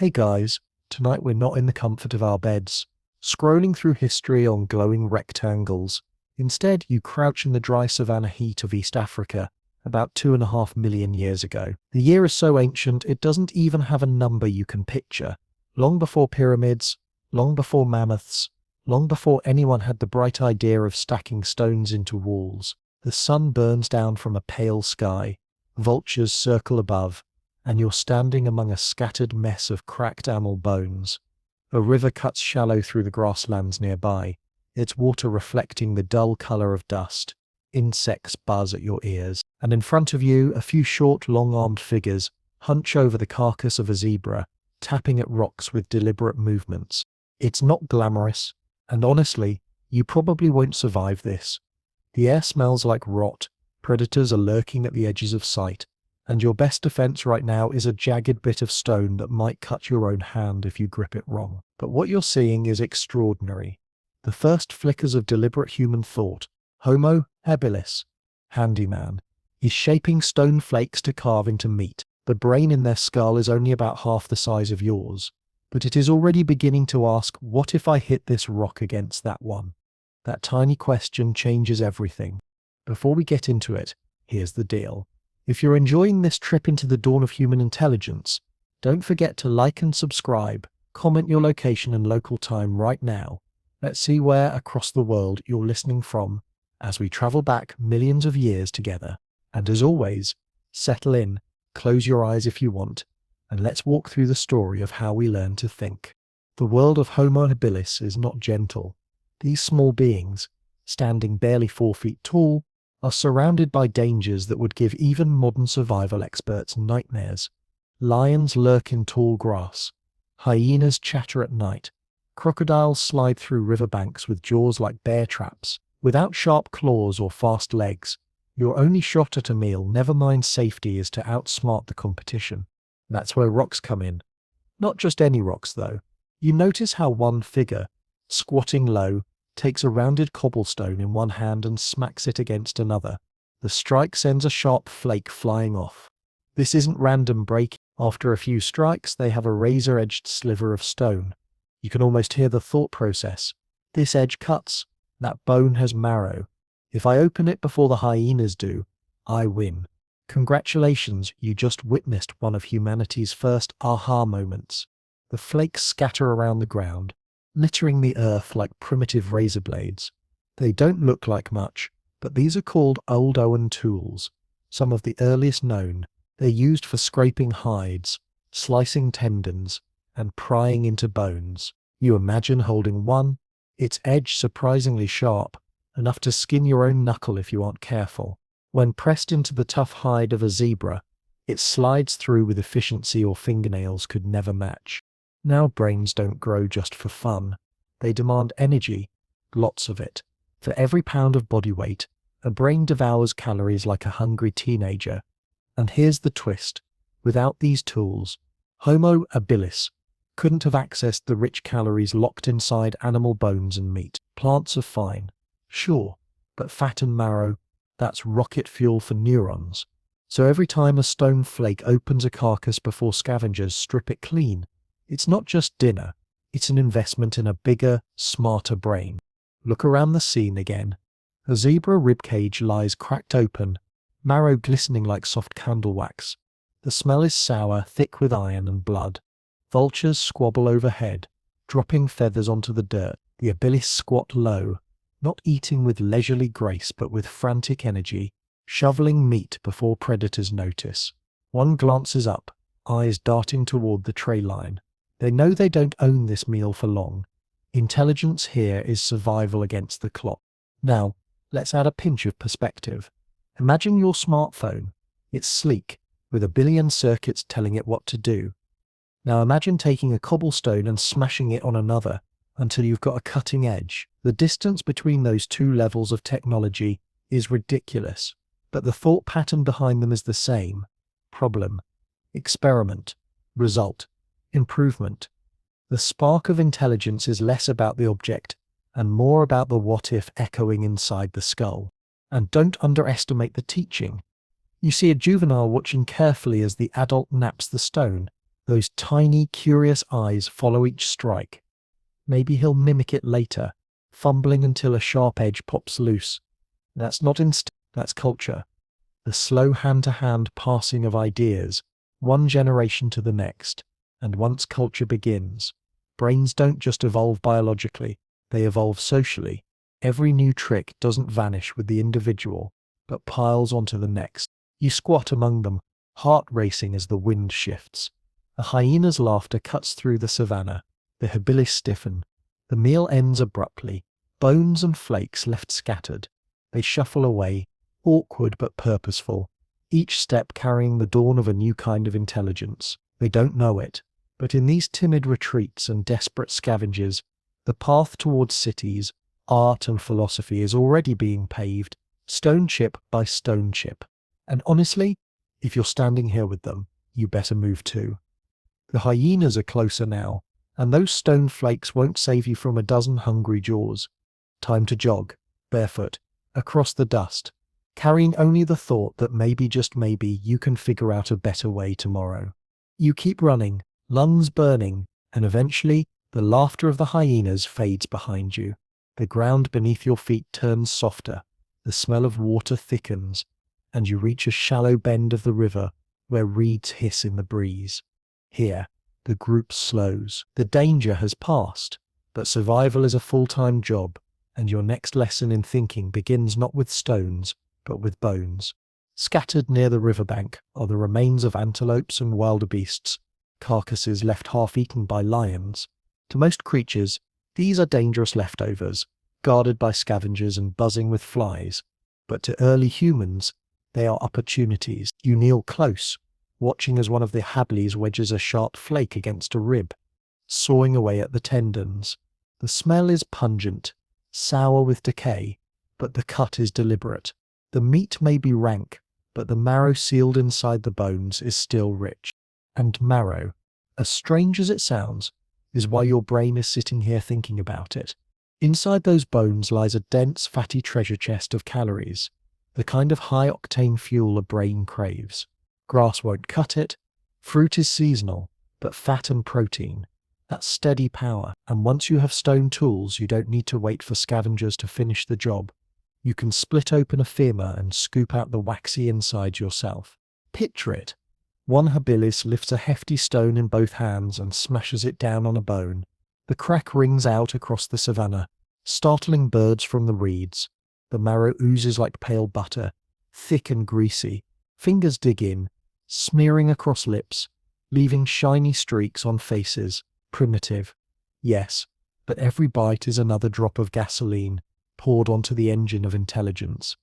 Hey guys, tonight we're not in the comfort of our beds, scrolling through history on glowing rectangles. Instead, you crouch in the dry savanna heat of East Africa about 2.5 million years ago. The year is so ancient it doesn't even have a number you can picture. Long before pyramids, long before mammoths, long before anyone had the bright idea of stacking stones into walls, the sun burns down from a pale sky, vultures circle above, and you're standing among a scattered mess of cracked animal bones. A river cuts shallow through the grasslands nearby, its water reflecting the dull color of dust. Insects buzz at your ears, and in front of you, a few short, long-armed figures hunch over the carcass of a zebra, tapping at rocks with deliberate movements. It's not glamorous, and honestly, you probably won't survive this. The air smells like rot, predators are lurking at the edges of sight, and your best defense right now is a jagged bit of stone that might cut your own hand if you grip it wrong. But what you're seeing is extraordinary. The first flickers of deliberate human thought, Homo habilis, handyman, is shaping stone flakes to carve into meat. The brain in their skull is only about half the size of yours, but it is already beginning to ask, what if I hit this rock against that one? That tiny question changes everything. Before we get into it, here's the deal. If you're enjoying this trip into the dawn of human intelligence, don't forget to like and subscribe, comment your location and local time right now. Let's see where across the world you're listening from as we travel back millions of years together. And as always, settle in, close your eyes if you want, and let's walk through the story of how we learn to think. The world of Homo habilis is not gentle. These small beings, standing barely 4 feet tall, are surrounded by dangers that would give even modern survival experts nightmares. Lions lurk in tall grass. Hyenas chatter at night. Crocodiles slide through riverbanks with jaws like bear traps. Without sharp claws or fast legs, your only shot at a meal, never mind safety, is to outsmart the competition. That's where rocks come in. Not just any rocks, though. You notice how one figure, squatting low, takes a rounded cobblestone in one hand and smacks it against another. The strike sends a sharp flake flying off. This isn't random breaking. After a few strikes, they have a razor-edged sliver of stone. You can almost hear the thought process. This edge cuts. That bone has marrow. If I open it before the hyenas do, I win. Congratulations, you just witnessed one of humanity's first aha moments. The flakes scatter around the ground, littering the earth like primitive razor blades. They don't look like much, but these are called Old Owen tools, some of the earliest known. They're used for scraping hides, slicing tendons, and prying into bones. You imagine holding one, its edge surprisingly sharp, enough to skin your own knuckle if you aren't careful. When pressed into the tough hide of a zebra, it slides through with efficiency your fingernails could never match. Now brains don't grow just for fun. They demand energy, lots of it. For every pound of body weight, a brain devours calories like a hungry teenager. And here's the twist. Without these tools, Homo habilis couldn't have accessed the rich calories locked inside animal bones and meat. Plants are fine, sure, but fat and marrow, that's rocket fuel for neurons. So every time a stone flake opens a carcass before scavengers strip it clean, it's not just dinner, it's an investment in a bigger, smarter brain. Look around the scene again. A zebra ribcage lies cracked open, marrow glistening like soft candle wax. The smell is sour, thick with iron and blood. Vultures squabble overhead, dropping feathers onto the dirt. The habilis squat low, not eating with leisurely grace but with frantic energy, shoveling meat before predators notice. One glances up, eyes darting toward the tray line. They know they don't own this meal for long. Intelligence here is survival against the clock. Now, let's add a pinch of perspective. Imagine your smartphone. It's sleek, with a billion circuits telling it what to do. Now imagine taking a cobblestone and smashing it on another until you've got a cutting edge. The distance between those two levels of technology is ridiculous, but the thought pattern behind them is the same. Problem, experiment, result, improvement. The spark of intelligence is less about the object and more about the what-if echoing inside the skull. And don't underestimate the teaching. You see a juvenile watching carefully as the adult naps the stone. Those tiny, curious eyes follow each strike. Maybe he'll mimic it later, fumbling until a sharp edge pops loose. That's not instinct, that's culture. The slow hand-to-hand passing of ideas, one generation to the next. And once culture begins, brains don't just evolve biologically, they evolve socially. Every new trick doesn't vanish with the individual, but piles onto the next. You squat among them, heart racing as the wind shifts. A hyena's laughter cuts through the savannah. The habilis stiffen. The meal ends abruptly, bones and flakes left scattered. They shuffle away, awkward but purposeful, each step carrying the dawn of a new kind of intelligence. They don't know it, but in these timid retreats and desperate scavengers, the path towards cities, art and philosophy is already being paved, stone chip by stone chip. And honestly, if you're standing here with them, you better move too. The hyenas are closer now, and those stone flakes won't save you from a dozen hungry jaws. Time to jog, barefoot, across the dust, carrying only the thought that maybe, just maybe, you can figure out a better way tomorrow. You keep running, lungs burning, and eventually the laughter of the hyenas fades behind you. The ground beneath your feet turns softer, the smell of water thickens, and you reach a shallow bend of the river where reeds hiss in the breeze. Here, the group slows. The danger has passed, but survival is a full-time job, and your next lesson in thinking begins not with stones, but with bones. Scattered near the riverbank are the remains of antelopes and wilder beasts, carcasses left half-eaten by lions. To most creatures, these are dangerous leftovers, guarded by scavengers and buzzing with flies. But to early humans, they are opportunities. You kneel close, watching as one of the habilis wedges a sharp flake against a rib, sawing away at the tendons. The smell is pungent, sour with decay, but the cut is deliberate. The meat may be rank, but the marrow sealed inside the bones is still rich. And marrow, as strange as it sounds, is why your brain is sitting here thinking about it. Inside those bones lies a dense, fatty treasure chest of calories, the kind of high-octane fuel a brain craves. Grass won't cut it, fruit is seasonal, but fat and protein, that's steady power. And once you have stone tools, you don't need to wait for scavengers to finish the job. You can split open a femur and scoop out the waxy inside yourself. Picture it. One habilis lifts a hefty stone in both hands and smashes it down on a bone. The crack rings out across the savannah, startling birds from the reeds. The marrow oozes like pale butter, thick and greasy. Fingers dig in, smearing across lips, leaving shiny streaks on faces. Primitive, yes, but every bite is another drop of gasoline poured onto the engine of intelligence.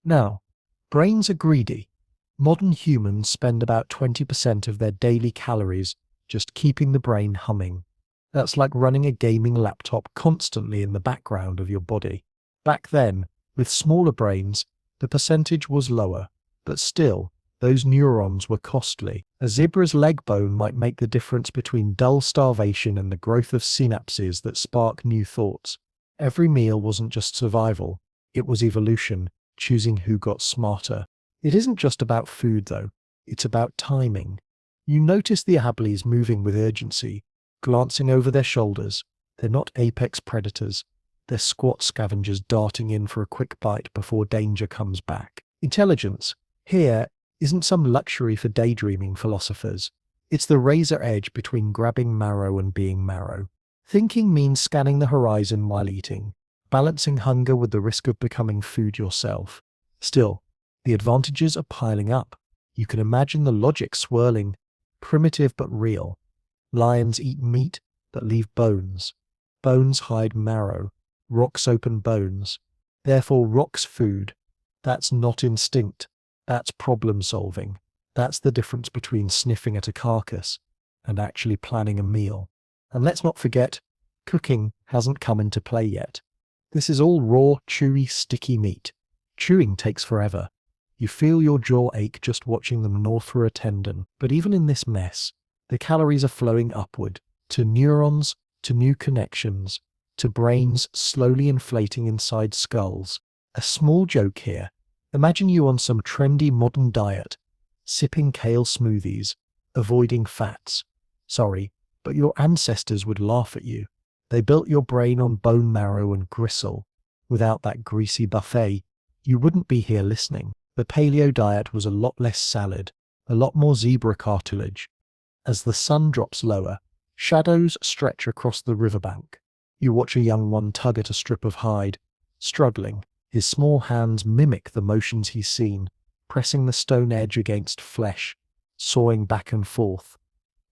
Now, brains are greedy. Modern humans spend about 20% of their daily calories just keeping the brain humming. That's like running a gaming laptop constantly in the background of your body. Back then, with smaller brains, the percentage was lower, but still, those neurons were costly. A zebra's leg bone might make the difference between dull starvation and the growth of synapses that spark new thoughts. Every meal wasn't just survival, it was evolution, choosing who got smarter. It isn't just about food though, it's about timing. You notice the habilis moving with urgency, glancing over their shoulders. They're not apex predators, they're squat scavengers darting in for a quick bite before danger comes back. Intelligence, here, isn't some luxury for daydreaming philosophers. It's the razor edge between grabbing marrow and being marrow. Thinking means scanning the horizon while eating, balancing hunger with the risk of becoming food yourself. Still, the advantages are piling up. You can imagine the logic swirling, primitive but real. Lions eat meat that leave bones. Bones hide marrow. Rocks open bones. Therefore rocks food. That's not instinct. That's problem solving. That's the difference between sniffing at a carcass and actually planning a meal. And let's not forget, cooking hasn't come into play yet. This is all raw, chewy, sticky meat. Chewing takes forever. You feel your jaw ache just watching them gnaw through a tendon. But even in this mess, the calories are flowing upward, to neurons, to new connections, to brains slowly inflating inside skulls. A small joke here. Imagine you on some trendy modern diet, sipping kale smoothies, avoiding fats, Sorry, but your ancestors would laugh at you. They built your brain on bone marrow and gristle. Without that greasy buffet, you wouldn't be here listening. The paleo diet was a lot less salad, a lot more zebra cartilage. As the sun drops lower, shadows stretch across the riverbank. You watch a young one tug at a strip of hide, struggling. His small hands mimic the motions he's seen, pressing the stone edge against flesh, sawing back and forth.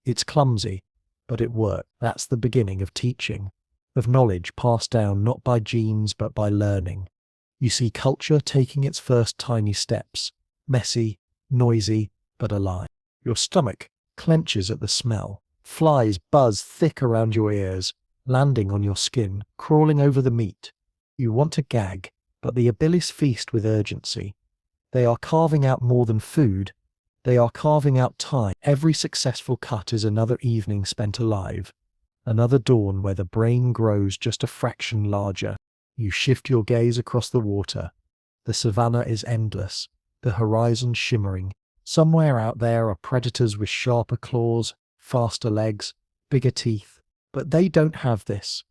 It's clumsy, but it works. That's the beginning of teaching, of knowledge passed down not by genes but by learning. You see culture taking its first tiny steps, messy, noisy, but alive. Your stomach clenches at the smell. Flies buzz thick around your ears, landing on your skin, crawling over the meat. You want to gag, but the abyss feast with urgency. They are carving out more than food. They are carving out time. Every successful cut is another evening spent alive, another dawn where the brain grows just a fraction larger. You shift your gaze across the water. The savannah is endless, the horizon shimmering. Somewhere out there are predators with sharper claws, faster legs, bigger teeth. But they don't have this.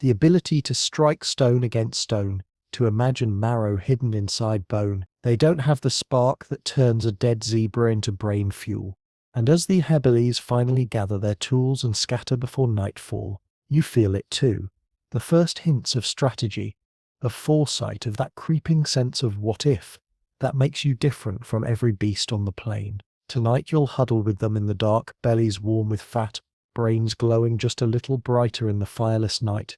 The ability to strike stone against stone, to imagine marrow hidden inside bone. They don't have the spark that turns a dead zebra into brain fuel. And as the Hebrides finally gather their tools and scatter before nightfall, you feel it too. The first hints of strategy, of foresight, of that creeping sense of what if, that makes you different from every beast on the plain. Tonight you'll huddle with them in the dark, bellies warm with fat, brains glowing just a little brighter in the fireless night.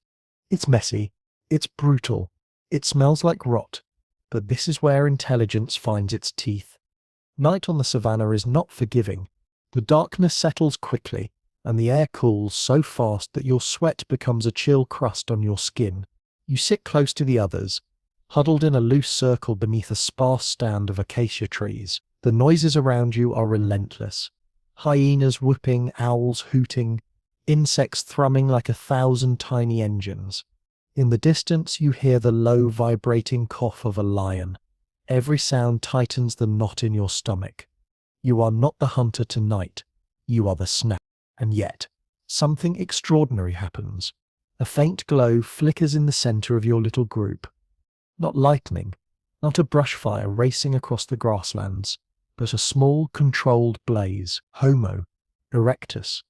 It's messy. It's brutal. It smells like rot. But this is where intelligence finds its teeth. Night on the savannah is not forgiving. The darkness settles quickly, and the air cools so fast that your sweat becomes a chill crust on your skin. You sit close to the others, huddled in a loose circle beneath a sparse stand of acacia trees. The noises around you are relentless. Hyenas whooping, owls hooting, insects thrumming like 1,000 tiny engines. In the distance you hear the low vibrating cough of a lion. Every sound tightens the knot in your stomach. You are not the hunter tonight. You are the snap. And yet, something extraordinary happens. A faint glow flickers in the center of your little group. Not lightning, not a brush fire racing across the grasslands, but a small, controlled blaze. Homo erectus,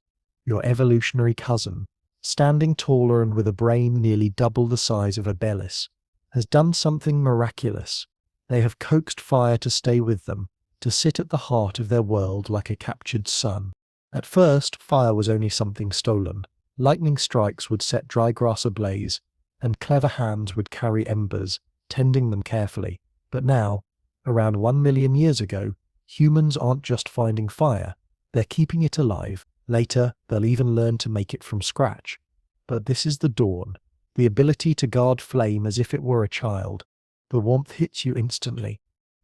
your evolutionary cousin, standing taller and with a brain nearly double the size of a Bellis, has done something miraculous. They have coaxed fire to stay with them, to sit at the heart of their world like a captured sun. At first, fire was only something stolen. Lightning strikes would set dry grass ablaze, and clever hands would carry embers, tending them carefully. But now, around 1 million years ago, humans aren't just finding fire, they're keeping it alive. Later, they'll even learn to make it from scratch. But this is the dawn, the ability to guard flame as if it were a child. The warmth hits you instantly.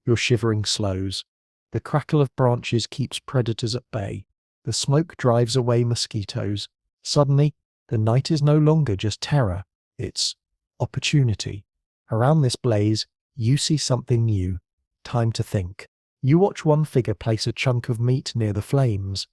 Your shivering slows. The crackle of branches keeps predators at bay. The smoke drives away mosquitoes. Suddenly, the night is no longer just terror, it's opportunity. Around this blaze, you see something new. Time to think. You watch one figure place a chunk of meat near the flames.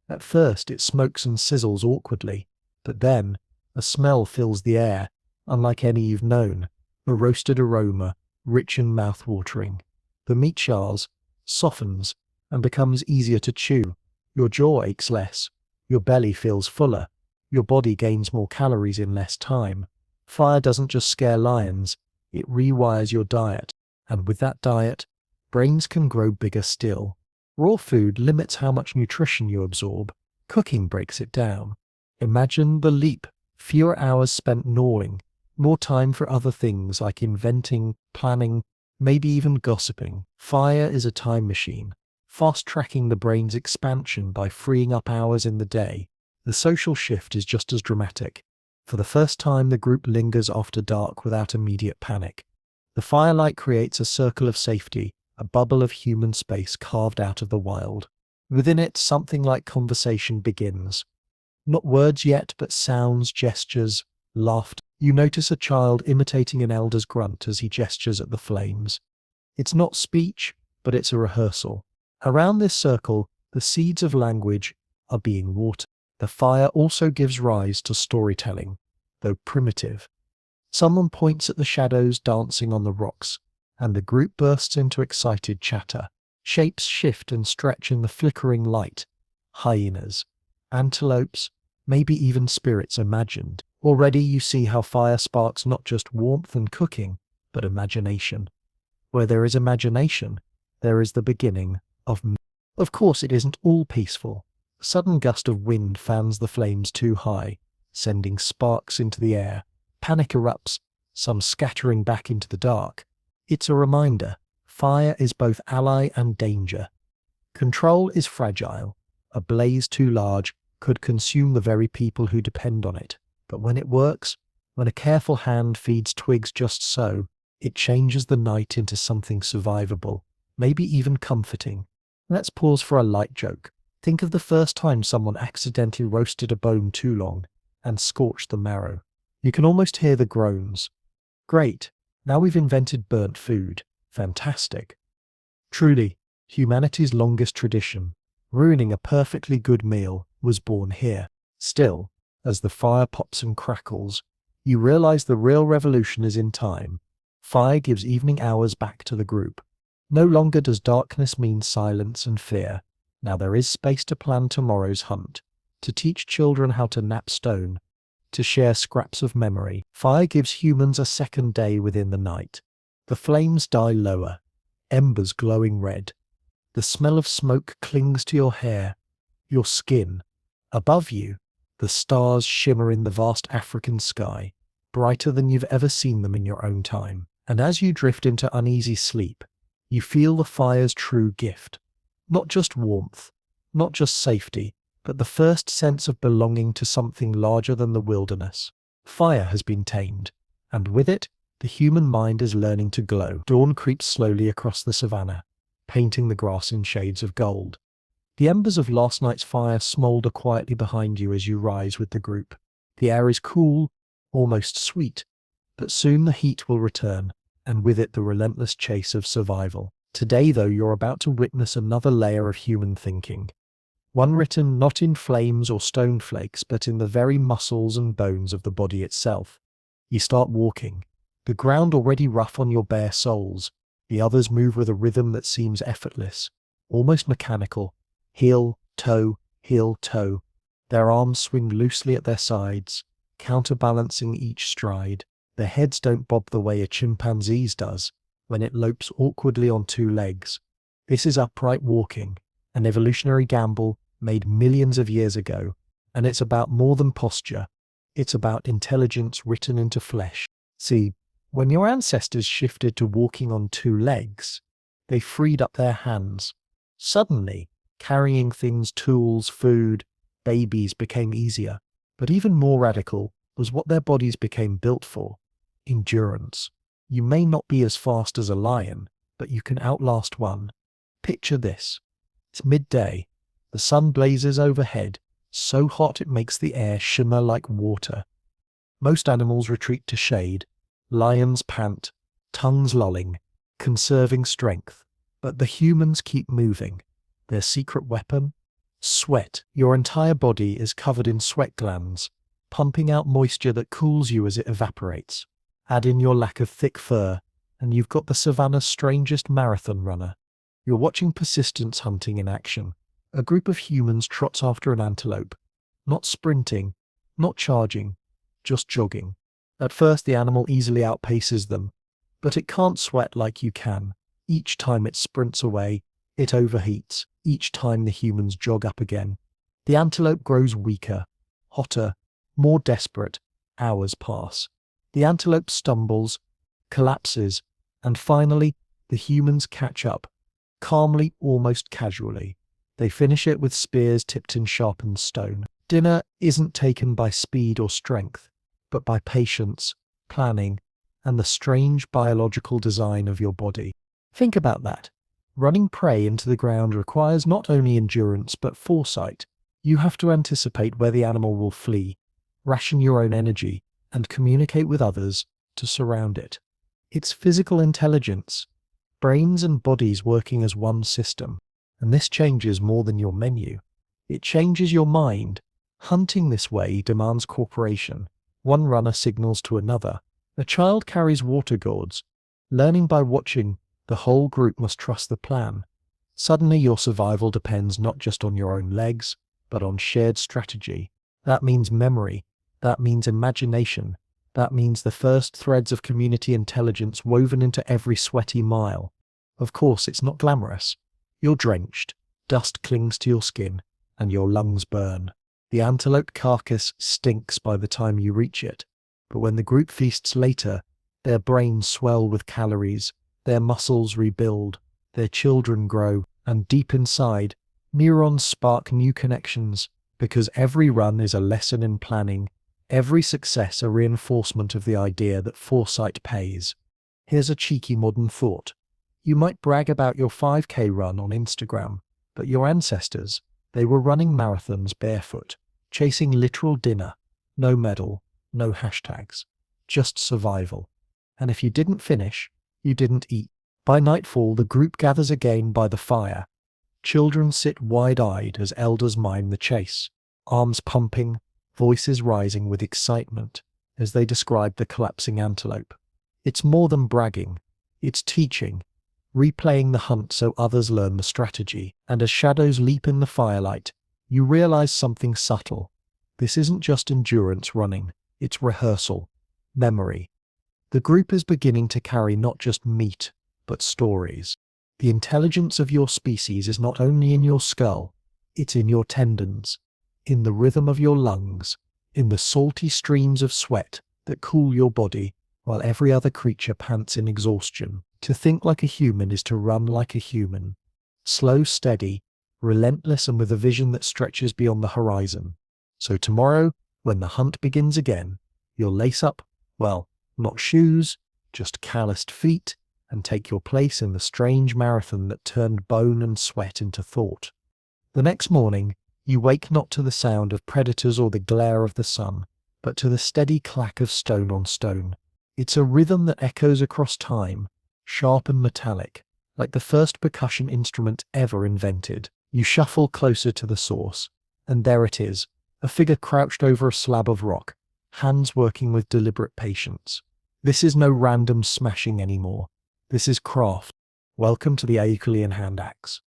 At first it smokes and sizzles awkwardly, but then a smell fills the air, unlike any you've known, a roasted aroma, rich and mouth-watering. The meat chars, softens, and becomes easier to chew. Your jaw aches less, your belly feels fuller, your body gains more calories in less time. Fire doesn't just scare lions, it rewires your diet, and with that diet, brains can grow bigger still. Raw food limits how much nutrition you absorb. Cooking breaks it down. Imagine the leap. Fewer hours spent gnawing, more time for other things like inventing, planning, maybe even gossiping. Fire is a time machine, fast-tracking the brain's expansion by freeing up hours in the day. The social shift is just as dramatic. For the first time, the group lingers after dark without immediate panic. The firelight creates a circle of safety, a bubble of human space carved out of the wild. Within it, something like conversation begins. Not words yet, but sounds, gestures, laughter. You notice a child imitating an elder's grunt as he gestures at the flames. It's not speech, but it's a rehearsal. Around this circle, the seeds of language are being watered. The fire also gives rise to storytelling, though primitive. Someone points at the shadows dancing on the rocks, and the group bursts into excited chatter. Shapes shift and stretch in the flickering light. Hyenas, antelopes, maybe even spirits imagined. Already you see how fire sparks not just warmth and cooking, but imagination. Where there is imagination, there is the beginning of myth. Of course, it isn't all peaceful. A sudden gust of wind fans the flames too high, sending sparks into the air. Panic erupts, some scattering back into the dark. It's a reminder, fire is both ally and danger. Control is fragile. A blaze too large could consume the very people who depend on it. But when it works, when a careful hand feeds twigs just so, it changes the night into something survivable, maybe even comforting. Let's pause for a light joke. Think of the first time someone accidentally roasted a bone too long and scorched the marrow. You can almost hear the groans. Great, now we've invented burnt food. Fantastic. Truly, humanity's longest tradition, ruining a perfectly good meal, was born here. Still, as the fire pops and crackles, you realize the real revolution is in time. Fire gives evening hours back to the group. No longer does darkness mean silence and fear. Now there is space to plan tomorrow's hunt, to teach children how to nap stone, to share scraps of memory. Fire gives humans a second day within the night. The flames die lower, embers glowing red. The smell of smoke clings to your hair, your skin. Above you, the stars shimmer in the vast African sky, brighter than you've ever seen them in your own time. And as you drift into uneasy sleep, you feel the fire's true gift. Not just warmth, not just safety, but the first sense of belonging to something larger than the wilderness. Fire has been tamed, and with it, the human mind is learning to glow. Dawn creeps slowly across the savannah, painting the grass in shades of gold. The embers of last night's fire smolder quietly behind you as you rise with the group. The air is cool, almost sweet, but soon the heat will return, and with it the relentless chase of survival. Today, though, you're about to witness another layer of human thinking. One written not in flames or stone flakes, but in the very muscles and bones of the body itself. You start walking, the ground already rough on your bare soles. The others move with a rhythm that seems effortless, almost mechanical. Heel, toe, heel, toe. Their arms swing loosely at their sides, counterbalancing each stride. Their heads don't bob the way a chimpanzee's does when it lopes awkwardly on two legs. This is upright walking, an evolutionary gamble made millions of years ago, and it's about more than posture. It's about intelligence written into flesh. See, when your ancestors shifted to walking on two legs, they freed up their hands. Suddenly, carrying things, tools, food, babies became easier. But even more radical was what their bodies became built for: endurance. You may not be as fast as a lion, but you can outlast one. Picture this. It's midday. The sun blazes overhead, so hot it makes the air shimmer like water. Most animals retreat to shade. Lions pant, tongues lolling, conserving strength. But the humans keep moving. Their secret weapon? Sweat. Your entire body is covered in sweat glands, pumping out moisture that cools you as it evaporates. Add in your lack of thick fur, and you've got the savannah's strangest marathon runner. You're watching persistence hunting in action. A group of humans trots after an antelope, not sprinting, not charging, just jogging. At first the animal easily outpaces them, but it can't sweat like you can. Each time it sprints away, it overheats. Each time the humans jog up again. The antelope grows weaker, hotter, more desperate. Hours pass. The antelope stumbles, collapses, and finally, the humans catch up, calmly, almost casually. They finish it with spears tipped in sharpened stone. Dinner isn't taken by speed or strength, but by patience, planning, and the strange biological design of your body. Think about that. Running prey into the ground requires not only endurance but foresight. You have to anticipate where the animal will flee, ration your own energy, and communicate with others to surround it. It's physical intelligence, brains and bodies working as one system. And this changes more than your menu. It changes your mind. Hunting this way demands cooperation. One runner signals to another. A child carries water gourds. Learning by watching, the whole group must trust the plan. Suddenly your survival depends not just on your own legs, but on shared strategy. That means memory. That means imagination. That means the first threads of community intelligence woven into every sweaty mile. Of course, it's not glamorous. You're drenched, dust clings to your skin, and your lungs burn. The antelope carcass stinks by the time you reach it. But when the group feasts later, their brains swell with calories, their muscles rebuild, their children grow, and deep inside, neurons spark new connections, because every run is a lesson in planning, every success a reinforcement of the idea that foresight pays. Here's a cheeky modern thought. You might brag about your 5K run on Instagram, but your ancestors, they were running marathons barefoot, chasing literal dinner. No medal, no hashtags, just survival. And if you didn't finish, you didn't eat. By nightfall, the group gathers again by the fire. Children sit wide-eyed as elders mime the chase, arms pumping, voices rising with excitement as they describe the collapsing antelope. It's more than bragging, it's teaching, replaying the hunt so others learn the strategy. And as shadows leap in the firelight, you realize something subtle. This isn't just endurance running, it's rehearsal, memory. The group is beginning to carry not just meat, but stories. The intelligence of your species is not only in your skull, it's in your tendons, in the rhythm of your lungs, in the salty streams of sweat that cool your body while every other creature pants in exhaustion. To think like a human is to run like a human. Slow, steady, relentless, and with a vision that stretches beyond the horizon. So tomorrow, when the hunt begins again, you'll lace up, well, not shoes, just calloused feet, and take your place in the strange marathon that turned bone and sweat into thought. The next morning, you wake not to the sound of predators or the glare of the sun, but to the steady clack of stone on stone. It's a rhythm that echoes across time, sharp and metallic, like the first percussion instrument ever invented. You shuffle closer to the source, and there it is, a figure crouched over a slab of rock, hands working with deliberate patience. This is no random smashing anymore. This is craft. Welcome to the Aeolian hand axe.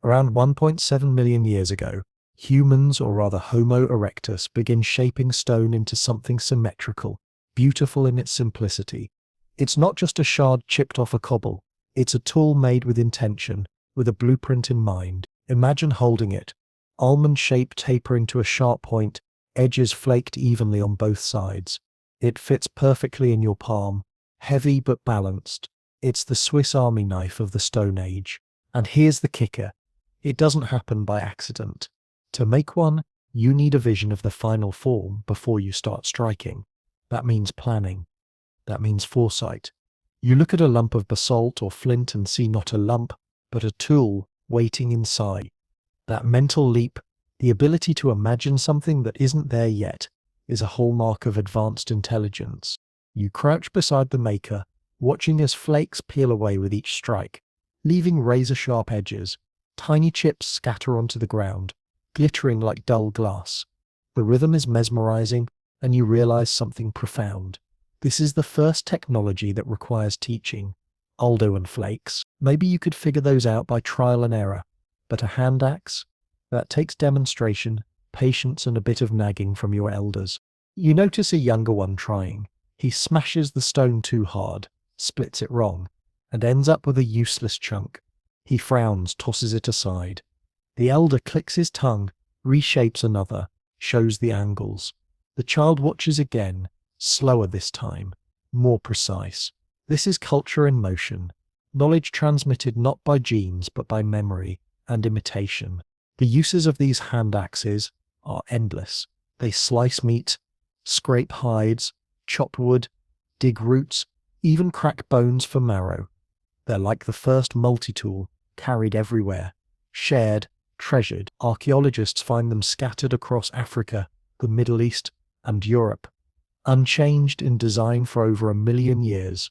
Around 1.7 million years ago, humans, or rather Homo erectus, begin shaping stone into something symmetrical, beautiful in its simplicity. It's not just a shard chipped off a cobble. It's a tool made with intention, with a blueprint in mind. Imagine holding it, almond shape tapering to a sharp point, edges flaked evenly on both sides. It fits perfectly in your palm, heavy but balanced. It's the Swiss Army knife of the Stone Age. And here's the kicker. It doesn't happen by accident. To make one, you need a vision of the final form before you start striking. That means planning. That means foresight. You look at a lump of basalt or flint and see not a lump, but a tool waiting inside. That mental leap, the ability to imagine something that isn't there yet, is a hallmark of advanced intelligence. You crouch beside the maker, watching as flakes peel away with each strike, leaving razor-sharp edges. Tiny chips scatter onto the ground, glittering like dull glass. The rhythm is mesmerizing, and you realize something profound. This is the first technology that requires teaching. Aldo and flakes, maybe you could figure those out by trial and error. But a hand axe? That takes demonstration, patience, and a bit of nagging from your elders. You notice a younger one trying. He smashes the stone too hard, splits it wrong, and ends up with a useless chunk. He frowns, tosses it aside. The elder clicks his tongue, reshapes another, shows the angles. The child watches again, slower this time, more precise. This is culture in motion, knowledge transmitted not by genes but by memory and imitation. The uses of these hand axes are endless. They slice meat, scrape hides, chop wood, dig roots, even crack bones for marrow. They're like the first multi-tool, carried everywhere, shared, treasured. Archaeologists find them scattered across Africa, the Middle East, and Europe, unchanged in design for over 1 million years.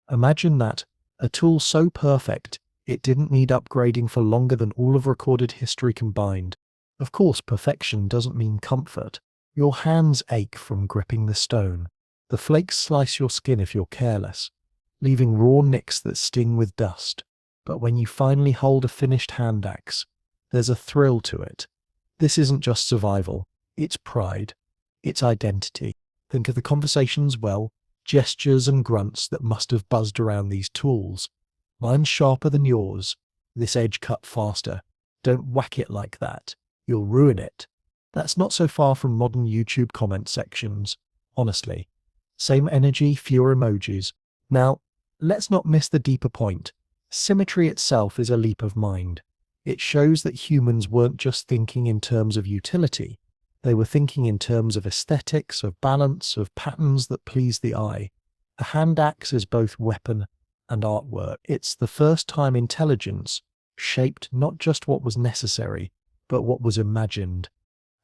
Imagine that, a tool so perfect, it didn't need upgrading for longer than all of recorded history combined. Of course, perfection doesn't mean comfort. Your hands ache from gripping the stone. The flakes slice your skin if you're careless, leaving raw nicks that sting with dust. But when you finally hold a finished hand axe, there's a thrill to it. This isn't just survival, it's pride, it's identity. Think of the conversations, gestures and grunts that must have buzzed around these tools. Mine's sharper than yours. This edge cut faster. Don't whack it like that. You'll ruin it. That's not so far from modern YouTube comment sections, honestly. Same energy, fewer emojis. Now, let's not miss the deeper point. Symmetry itself is a leap of mind. It shows that humans weren't just thinking in terms of utility. They were thinking in terms of aesthetics, of balance, of patterns that please the eye. A hand axe is both weapon and artwork. It's the first time intelligence shaped not just what was necessary, but what was imagined.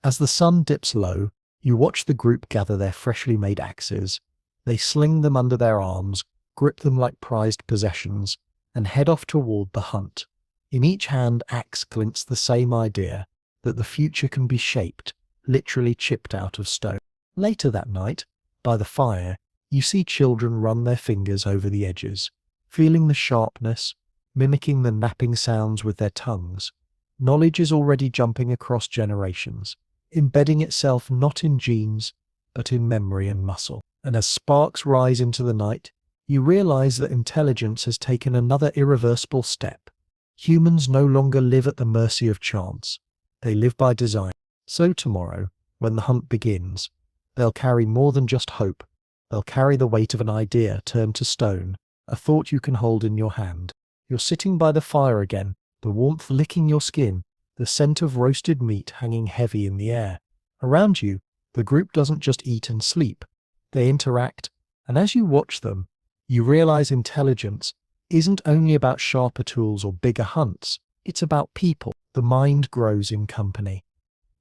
As the sun dips low, you watch the group gather their freshly made axes. They sling them under their arms, grip them like prized possessions, and head off toward the hunt. In each hand axe glints the same idea, that the future can be shaped, literally chipped out of stone. Later that night, by the fire, you see children run their fingers over the edges, feeling the sharpness, mimicking the napping sounds with their tongues. Knowledge is already jumping across generations, embedding itself not in genes, but in memory and muscle. And as sparks rise into the night, you realize that intelligence has taken another irreversible step. Humans no longer live at the mercy of chance. They live by design. So tomorrow, when the hunt begins, they'll carry more than just hope. They'll carry the weight of an idea turned to stone, a thought you can hold in your hand. You're sitting by the fire again, the warmth licking your skin, the scent of roasted meat hanging heavy in the air. Around you, the group doesn't just eat and sleep. They interact, and as you watch them, you realize intelligence isn't only about sharper tools or bigger hunts. It's about people. The mind grows in company,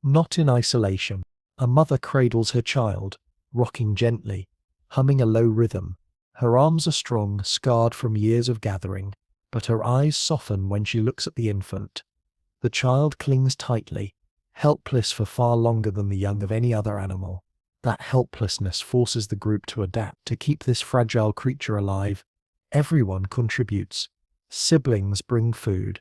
not in isolation. A mother cradles her child, rocking gently, humming a low rhythm. Her arms are strong, scarred from years of gathering, but her eyes soften when she looks at the infant. The child clings tightly, helpless for far longer than the young of any other animal. That helplessness forces the group to adapt, to keep this fragile creature alive. Everyone contributes. Siblings bring food.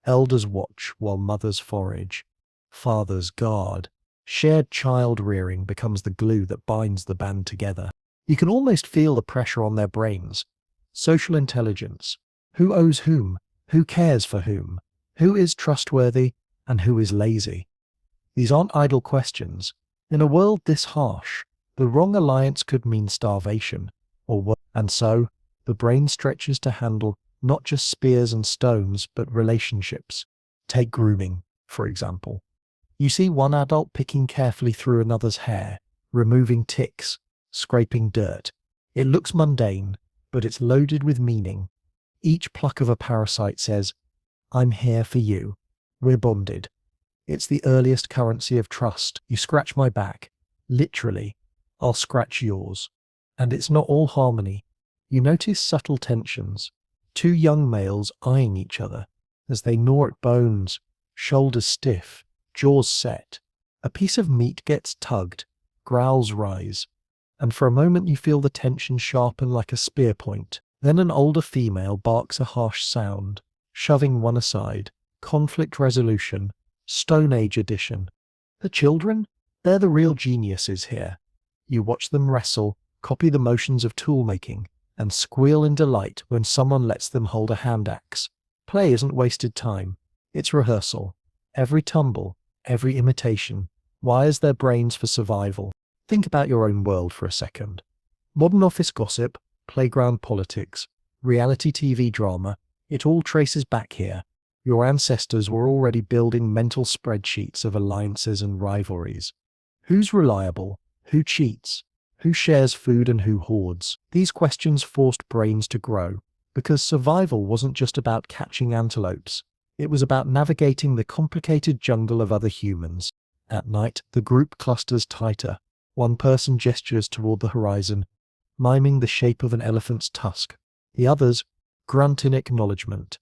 Elders watch while mothers forage. Fathers guard. Shared child rearing becomes the glue that binds the band together. You can almost feel the pressure on their brains. Social intelligence. Who owes whom? Who cares for whom? Who is trustworthy and who is lazy? These aren't idle questions. In a world this harsh, the wrong alliance could mean starvation, or worse. And so, the brain stretches to handle not just spears and stones, but relationships. Take grooming, for example. You see one adult picking carefully through another's hair, removing ticks, scraping dirt. It looks mundane, but it's loaded with meaning. Each pluck of a parasite says, "I'm here for you. We're bonded." It's the earliest currency of trust. You scratch my back. Literally, I'll scratch yours. And it's not all harmony. You notice subtle tensions. Two young males eyeing each other as they gnaw at bones, shoulders stiff, jaws set. A piece of meat gets tugged, growls rise, and for a moment you feel the tension sharpen like a spear point. Then an older female barks a harsh sound, shoving one aside. Conflict resolution. Stone Age edition. The children? They're the real geniuses here. You watch them wrestle, copy the motions of tool-making, and squeal in delight when someone lets them hold a hand axe. Play isn't wasted time. It's rehearsal. Every tumble, every imitation, wires their brains for survival. Think about your own world for a second. Modern office gossip, playground politics, reality TV drama, it all traces back here. Your ancestors were already building mental spreadsheets of alliances and rivalries. Who's reliable? Who cheats? Who shares food and who hoards? These questions forced brains to grow, because survival wasn't just about catching antelopes. It was about navigating the complicated jungle of other humans. At night, the group clusters tighter. One person gestures toward the horizon, miming the shape of an elephant's tusk. The others grunt in acknowledgement.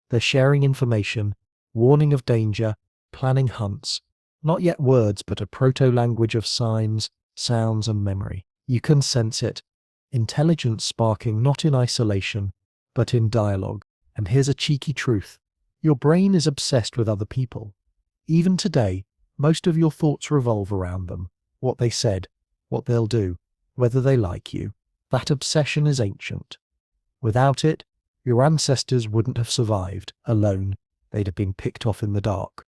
They're sharing information, warning of danger, planning hunts, Not yet words, but a proto-language of signs, sounds, and memory. You can sense it. Intelligence sparking not in isolation, but in dialogue. And here's a cheeky truth. Your brain is obsessed with other people. Even today, most of your thoughts revolve around them. What they said, what they'll do, whether they like you. That obsession is ancient. Without it, your ancestors wouldn't have survived. Alone, they'd have been picked off in the dark.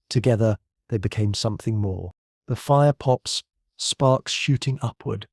Together, they became something more. The fire pops, sparks shooting upward.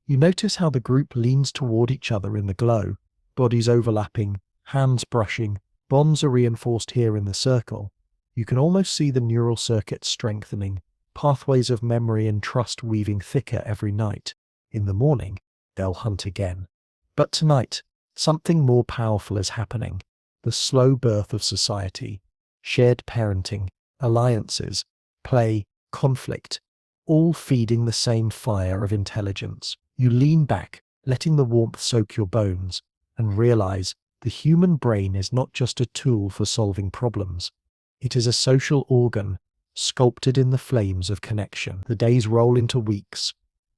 You notice how the group leans toward each other in the glow, bodies overlapping, hands brushing, bonds are reinforced here in the circle. You can almost see the neural circuits strengthening, pathways of memory and trust weaving thicker every night. In the morning, they'll hunt again. But tonight, something more powerful is happening. The slow birth of society, shared parenting, alliances, play, conflict, all feeding the same fire of intelligence. You lean back, letting the warmth soak your bones, and realize the human brain is not just a tool for solving problems. It is a social organ, sculpted in the flames of connection. The days roll into weeks,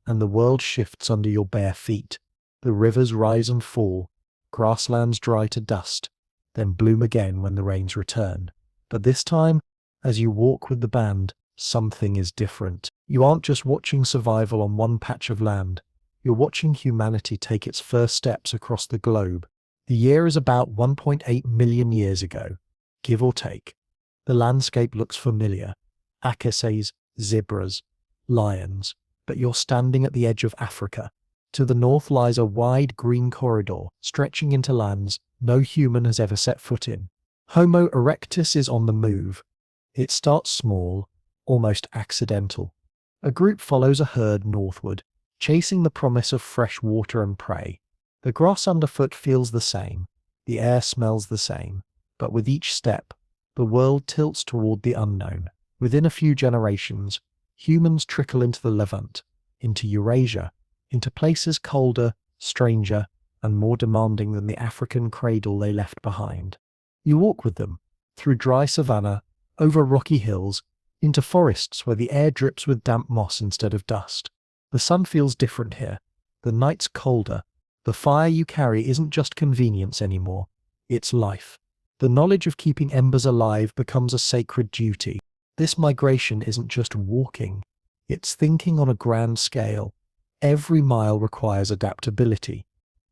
and the world shifts under your bare feet. The rivers rise and fall, grasslands dry to dust, then bloom again when the rains return. But this time, as you walk with the band, something is different. You aren't just watching survival on one patch of land. You're watching humanity take its first steps across the globe. The year is about 1.8 million years ago, give or take. The landscape looks familiar. Acacias, zebras, lions. But you're standing at the edge of Africa. To the north lies a wide green corridor, stretching into lands no human has ever set foot in. Homo erectus is on the move. It starts small, almost accidental. A group follows a herd northward, chasing the promise of fresh water and prey. The grass underfoot feels the same, the air smells the same, but with each step, the world tilts toward the unknown. Within a few generations, humans trickle into the Levant, into Eurasia, into places colder, stranger, and more demanding than the African cradle they left behind. You walk with them, through dry savanna, over rocky hills, into forests where the air drips with damp moss instead of dust. The sun feels different here. The night's colder. The fire you carry isn't just convenience anymore. It's life. The knowledge of keeping embers alive becomes a sacred duty. This migration isn't just walking. It's thinking on a grand scale. Every mile requires adaptability.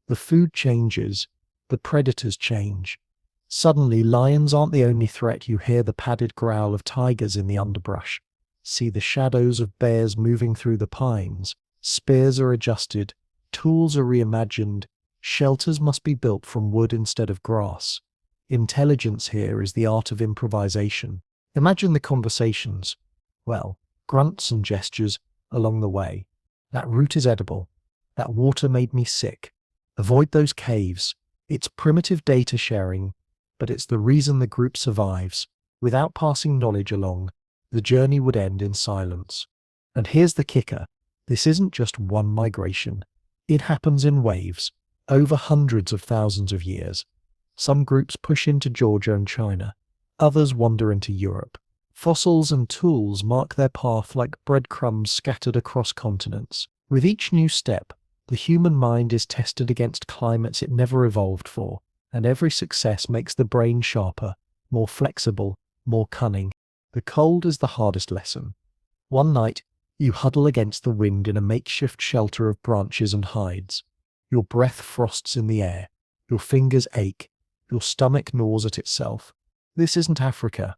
The food changes. The predators change. Suddenly, lions aren't the only threat. You hear the padded growl of tigers in the underbrush. See the shadows of bears moving through the pines. Spears are adjusted. Tools are reimagined. Shelters must be built from wood instead of grass. Intelligence here is the art of improvisation. Imagine the conversations. Well, grunts and gestures along the way. That root is edible. That water made me sick. Avoid those caves. It's primitive data sharing, but it's the reason the group survives. Without passing knowledge along, the journey would end in silence. And here's the kicker. This isn't just one migration. It happens in waves, over hundreds of thousands of years. Some groups push into Georgia and China. Others wander into Europe. Fossils and tools mark their path like breadcrumbs scattered across continents. With each new step, the human mind is tested against climates it never evolved for, and every success makes the brain sharper, more flexible, more cunning. The cold is the hardest lesson. One night, you huddle against the wind in a makeshift shelter of branches and hides. Your breath frosts in the air. Your fingers ache. Your stomach gnaws at itself. This isn't Africa.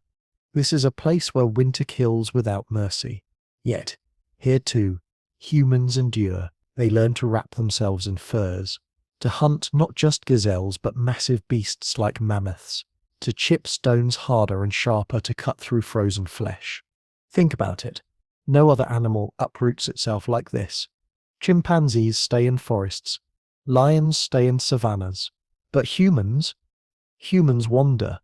This is a place where winter kills without mercy. Yet, here too, humans endure. They learn to wrap themselves in furs, to hunt not just gazelles but massive beasts like mammoths, to chip stones harder and sharper to cut through frozen flesh. Think about it. No other animal uproots itself like this. Chimpanzees stay in forests. Lions stay in savannas. But humans wander.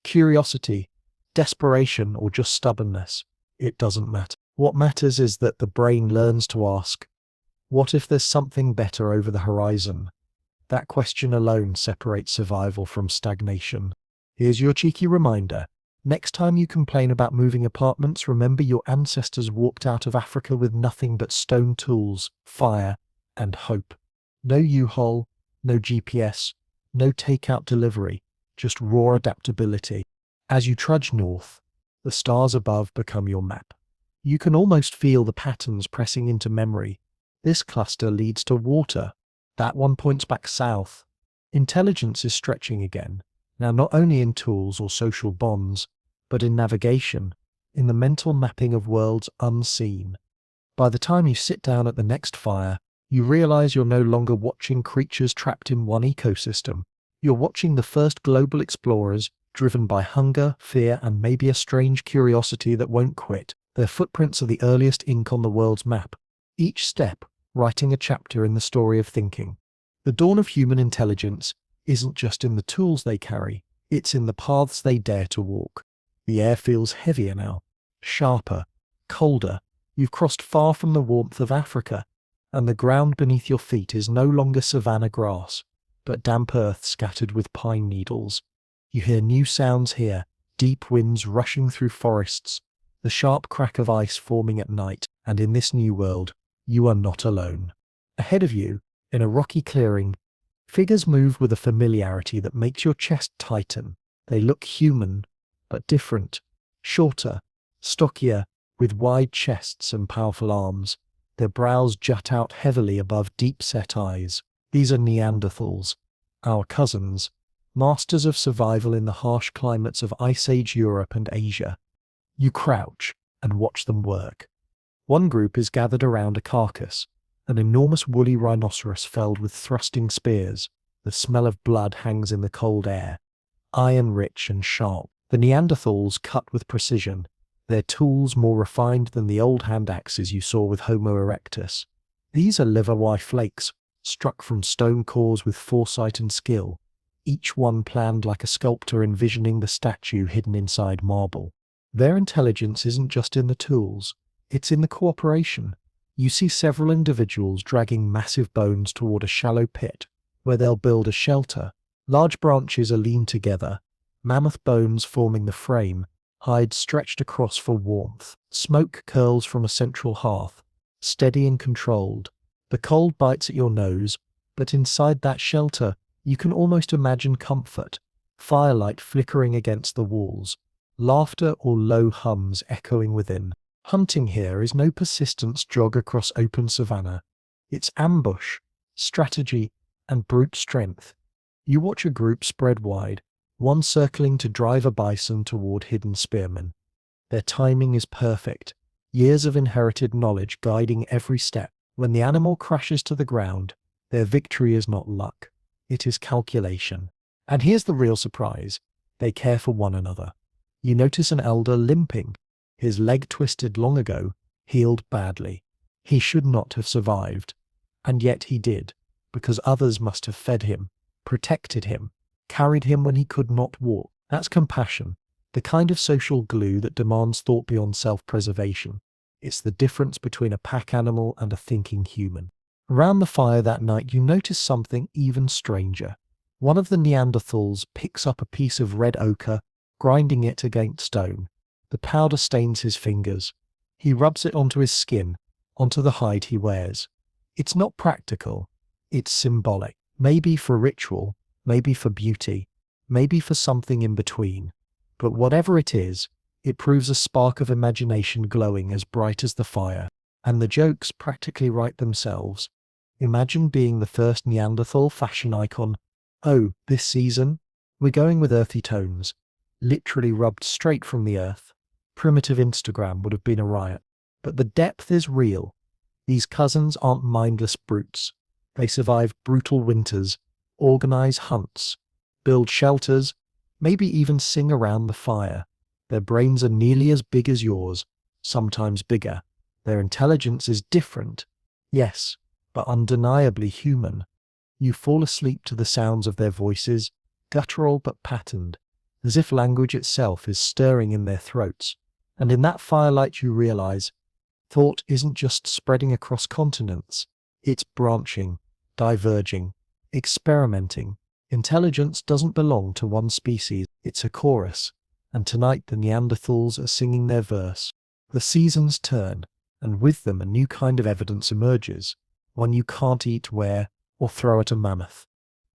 Curiosity, desperation, or just stubbornness. It doesn't matter. What matters is that the brain learns to ask, what if there's something better over the horizon? That question alone separates survival from stagnation. Here's your cheeky reminder. Next time you complain about moving apartments, remember your ancestors walked out of Africa with nothing but stone tools, fire, and hope. No U-Haul, no GPS, no takeout delivery, just raw adaptability. As you trudge north, the stars above become your map. You can almost feel the patterns pressing into memory. This cluster leads to water. That one points back south. Intelligence is stretching again, now not only in tools or social bonds, but in navigation, in the mental mapping of worlds unseen. By the time you sit down at the next fire, you realize you're no longer watching creatures trapped in one ecosystem. You're watching the first global explorers, driven by hunger, fear, and maybe a strange curiosity that won't quit. Their footprints are the earliest ink on the world's map, each step writing a chapter in the story of thinking. The dawn of human intelligence isn't just in the tools they carry, it's in the paths they dare to walk. The air feels heavier now, sharper, colder. You've crossed far from the warmth of Africa, and the ground beneath your feet is no longer savanna grass, but damp earth scattered with pine needles. You hear new sounds here, deep winds rushing through forests, the sharp crack of ice forming at night, and in this new world, you are not alone. Ahead of you, in a rocky clearing, figures move with a familiarity that makes your chest tighten. They look human, but different, shorter, stockier, with wide chests and powerful arms. Their brows jut out heavily above deep-set eyes. These are Neanderthals, our cousins, masters of survival in the harsh climates of Ice Age Europe and Asia. You crouch and watch them work. One group is gathered around a carcass, an enormous woolly rhinoceros felled with thrusting spears. The smell of blood hangs in the cold air, iron-rich and sharp. The Neanderthals cut with precision, their tools more refined than the old hand axes you saw with Homo erectus. These are liverwire flakes, struck from stone cores with foresight and skill, each one planned like a sculptor envisioning the statue hidden inside marble. Their intelligence isn't just in the tools, it's in the cooperation. You see several individuals dragging massive bones toward a shallow pit, where they'll build a shelter. Large branches are leaned together, mammoth bones forming the frame, hides stretched across for warmth. Smoke curls from a central hearth, steady and controlled. The cold bites at your nose, but inside that shelter, you can almost imagine comfort. Firelight flickering against the walls, laughter or low hums echoing within. Hunting here is no persistent jog across open savanna. It's ambush, strategy, and brute strength. You watch a group spread wide, one circling to drive a bison toward hidden spearmen. Their timing is perfect, years of inherited knowledge guiding every step. When the animal crashes to the ground, their victory is not luck, it is calculation. And here's the real surprise, they care for one another. You notice an elder limping, his leg twisted long ago, healed badly. He should not have survived, and yet he did, because others must have fed him, protected him, carried him when he could not walk. That's compassion, the kind of social glue that demands thought beyond self-preservation. It's the difference between a pack animal and a thinking human. Around the fire that night, you notice something even stranger. One of the Neanderthals picks up a piece of red ochre, grinding it against stone. The powder stains his fingers. He rubs it onto his skin, onto the hide he wears. It's not practical, it's symbolic. Maybe for ritual, maybe for beauty, maybe for something in between. But whatever it is, it proves a spark of imagination glowing as bright as the fire. And the jokes practically write themselves. Imagine being the first Neanderthal fashion icon. Oh, this season, we're going with earthy tones, literally rubbed straight from the earth. Primitive Instagram would have been a riot. But the depth is real. These cousins aren't mindless brutes. They survive brutal winters, organize hunts, build shelters, maybe even sing around the fire. Their brains are nearly as big as yours, sometimes bigger. Their intelligence is different, yes, but undeniably human. You fall asleep to the sounds of their voices, guttural but patterned, as if language itself is stirring in their throats. And in that firelight you realize, thought isn't just spreading across continents, it's branching, diverging, experimenting. Intelligence doesn't belong to one species, it's a chorus, and tonight the Neanderthals are singing their verse. The seasons turn, and with them a new kind of evidence emerges, one you can't eat, wear, or throw at a mammoth.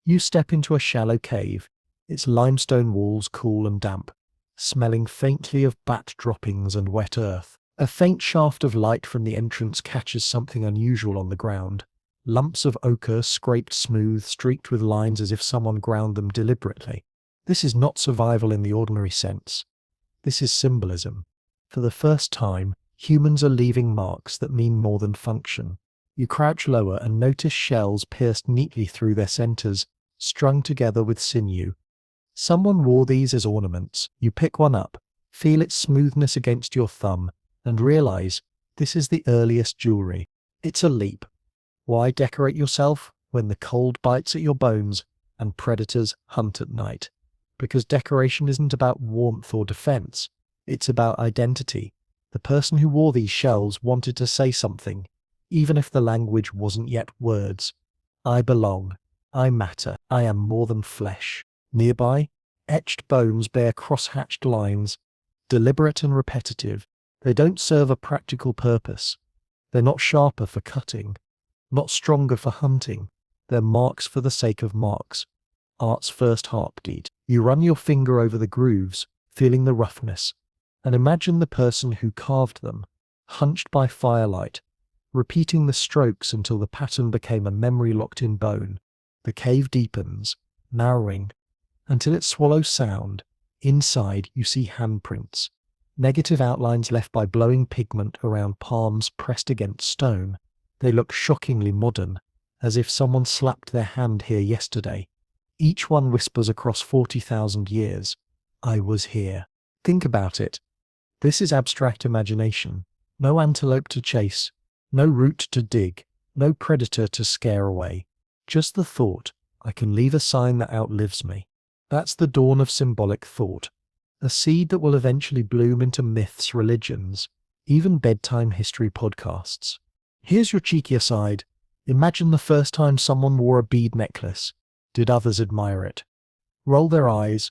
You step into a shallow cave, its limestone walls cool and damp, smelling faintly of bat droppings and wet earth. A faint shaft of light from the entrance catches something unusual on the ground. Lumps of ochre scraped smooth, streaked with lines as if someone ground them deliberately. This is not survival in the ordinary sense. This is symbolism. For the first time, humans are leaving marks that mean more than function. You crouch lower and notice shells pierced neatly through their centers, strung together with sinew. Someone wore these as ornaments. You pick one up, feel its smoothness against your thumb, and realize this is the earliest jewelry. It's a leap. Why decorate yourself when the cold bites at your bones and predators hunt at night? Because decoration isn't about warmth or defense. It's about identity. The person who wore these shells wanted to say something, even if the language wasn't yet words. I belong. I matter. I am more than flesh. Nearby, etched bones bear cross-hatched lines, deliberate and repetitive. They don't serve a practical purpose. They're not sharper for cutting, not stronger for hunting. They're marks for the sake of marks. Art's first heartbeat. You run your finger over the grooves, feeling the roughness, and imagine the person who carved them, hunched by firelight, repeating the strokes until the pattern became a memory locked in bone. The cave deepens, narrowing, until it swallows sound. Inside, you see handprints, negative outlines left by blowing pigment around palms pressed against stone. They look shockingly modern, as if someone slapped their hand here yesterday. Each one whispers across 40,000 years, I was here. Think about it. This is abstract imagination. No antelope to chase, no root to dig, no predator to scare away. Just the thought, I can leave a sign that outlives me. That's the dawn of symbolic thought. A seed that will eventually bloom into myths, religions, even bedtime history podcasts. Here's your cheeky aside. Imagine the first time someone wore a bead necklace. Did others admire it? Roll their eyes?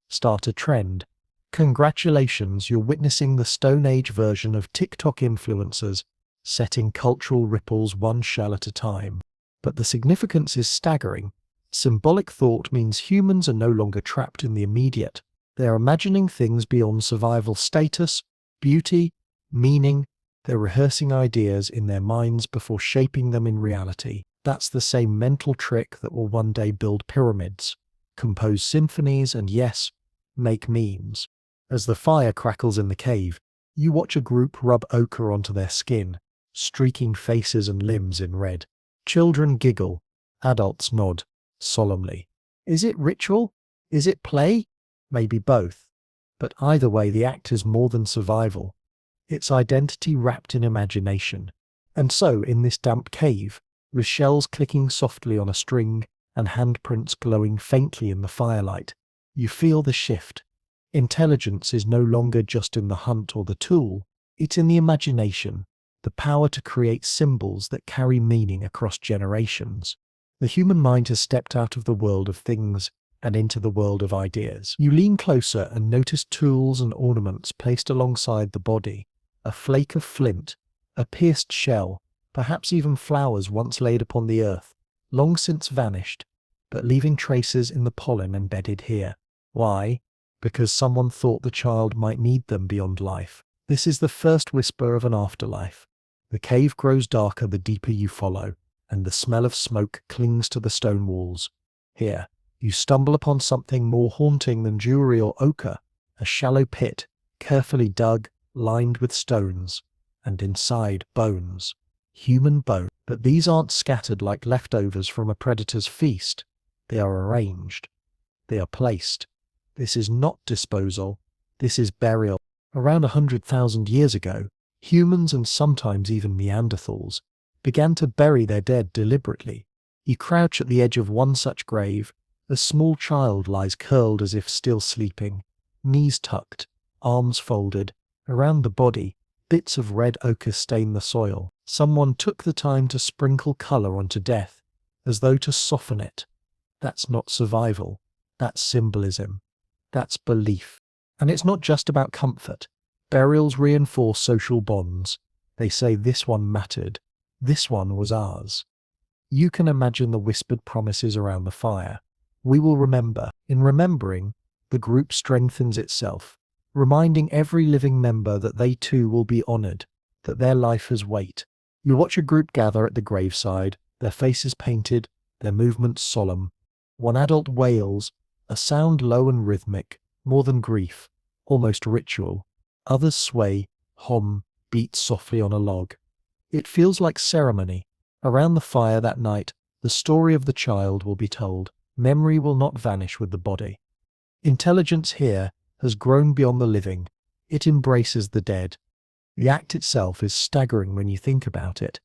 Start a trend? Congratulations, you're witnessing the Stone Age version of TikTok influencers, setting cultural ripples one shell at a time. But the significance is staggering. Symbolic thought means humans are no longer trapped in the immediate. They are imagining things beyond survival status, beauty, meaning. They're rehearsing ideas in their minds before shaping them in reality. That's the same mental trick that will one day build pyramids, compose symphonies, and yes, make memes. As the fire crackles in the cave, you watch a group rub ochre onto their skin, streaking faces and limbs in red. Children giggle, adults nod, solemnly. Is it ritual? Is it play? Maybe both. But either way, the act is more than survival. It's identity wrapped in imagination. And so, in this damp cave, with shells clicking softly on a string and handprints glowing faintly in the firelight, you feel the shift. Intelligence is no longer just in the hunt or the tool, it's in the imagination, the power to create symbols that carry meaning across generations. The human mind has stepped out of the world of things and into the world of ideas. You lean closer and notice tools and ornaments placed alongside the body. A flake of flint, a pierced shell, perhaps even flowers once laid upon the earth, long since vanished, but leaving traces in the pollen embedded here. Why? Because someone thought the child might need them beyond life. This is the first whisper of an afterlife. The cave grows darker the deeper you follow, and the smell of smoke clings to the stone walls. Here, you stumble upon something more haunting than jewelry or ochre, a shallow pit, carefully dug, lined with stones, and inside bones. Human bone. But these aren't scattered like leftovers from a predator's feast. They are arranged. They are placed. This is not disposal. This is burial. Around 100,000 years ago, humans and sometimes even Neanderthals began to bury their dead deliberately. You crouch at the edge of one such grave. A small child lies curled as if still sleeping, knees tucked, arms folded. Around the body, bits of red ochre stain the soil. Someone took the time to sprinkle color onto death, as though to soften it. That's not survival. That's symbolism. That's belief. And it's not just about comfort. Burials reinforce social bonds. They say this one mattered. This one was ours. You can imagine the whispered promises around the fire. We will remember. In remembering, the group strengthens itself, reminding every living member that they too will be honored, that their life has weight. You watch a group gather at the graveside, their faces painted, their movements solemn. One adult wails, a sound low and rhythmic, more than grief, almost ritual. Others sway, hum, beat softly on a log. It feels like ceremony. Around the fire that night, the story of the child will be told. Memory will not vanish with the body. Intelligence here has grown beyond the living. It embraces the dead. The act itself is staggering when you think about it.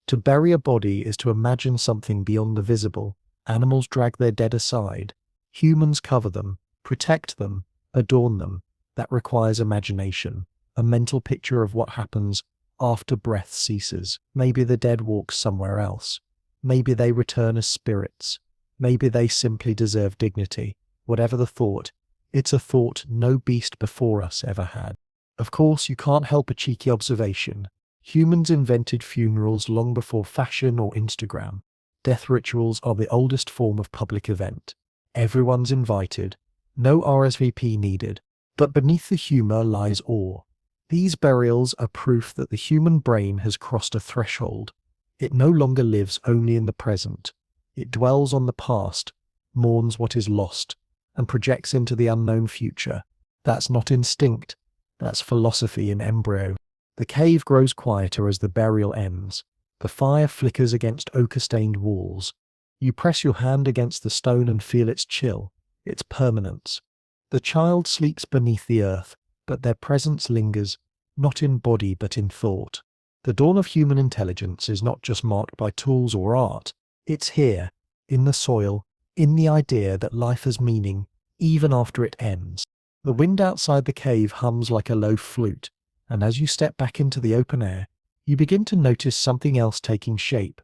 To bury a body is to imagine something beyond the visible. Animals drag their dead aside. Humans cover them, protect them, adorn them. That requires imagination, a mental picture of what happens after breath ceases. Maybe the dead walk somewhere else. Maybe they return as spirits. Maybe they simply deserve dignity. Whatever the thought, it's a thought no beast before us ever had. Of course, you can't help a cheeky observation. Humans invented funerals long before fashion or Instagram. Death rituals are the oldest form of public event. Everyone's invited. No RSVP needed. But beneath the humor lies awe. These burials are proof that the human brain has crossed a threshold. It no longer lives only in the present. It dwells on the past, mourns what is lost, and projects into the unknown future. That's not instinct. That's philosophy in embryo. The cave grows quieter as the burial ends. The fire flickers against ochre-stained walls. You press your hand against the stone and feel its chill, its permanence. The child sleeps beneath the earth, but their presence lingers, not in body but in thought. The dawn of human intelligence is not just marked by tools or art. It's here, in the soil, in the idea that life has meaning, even after it ends. The wind outside the cave hums like a low flute, and as you step back into the open air, you begin to notice something else taking shape.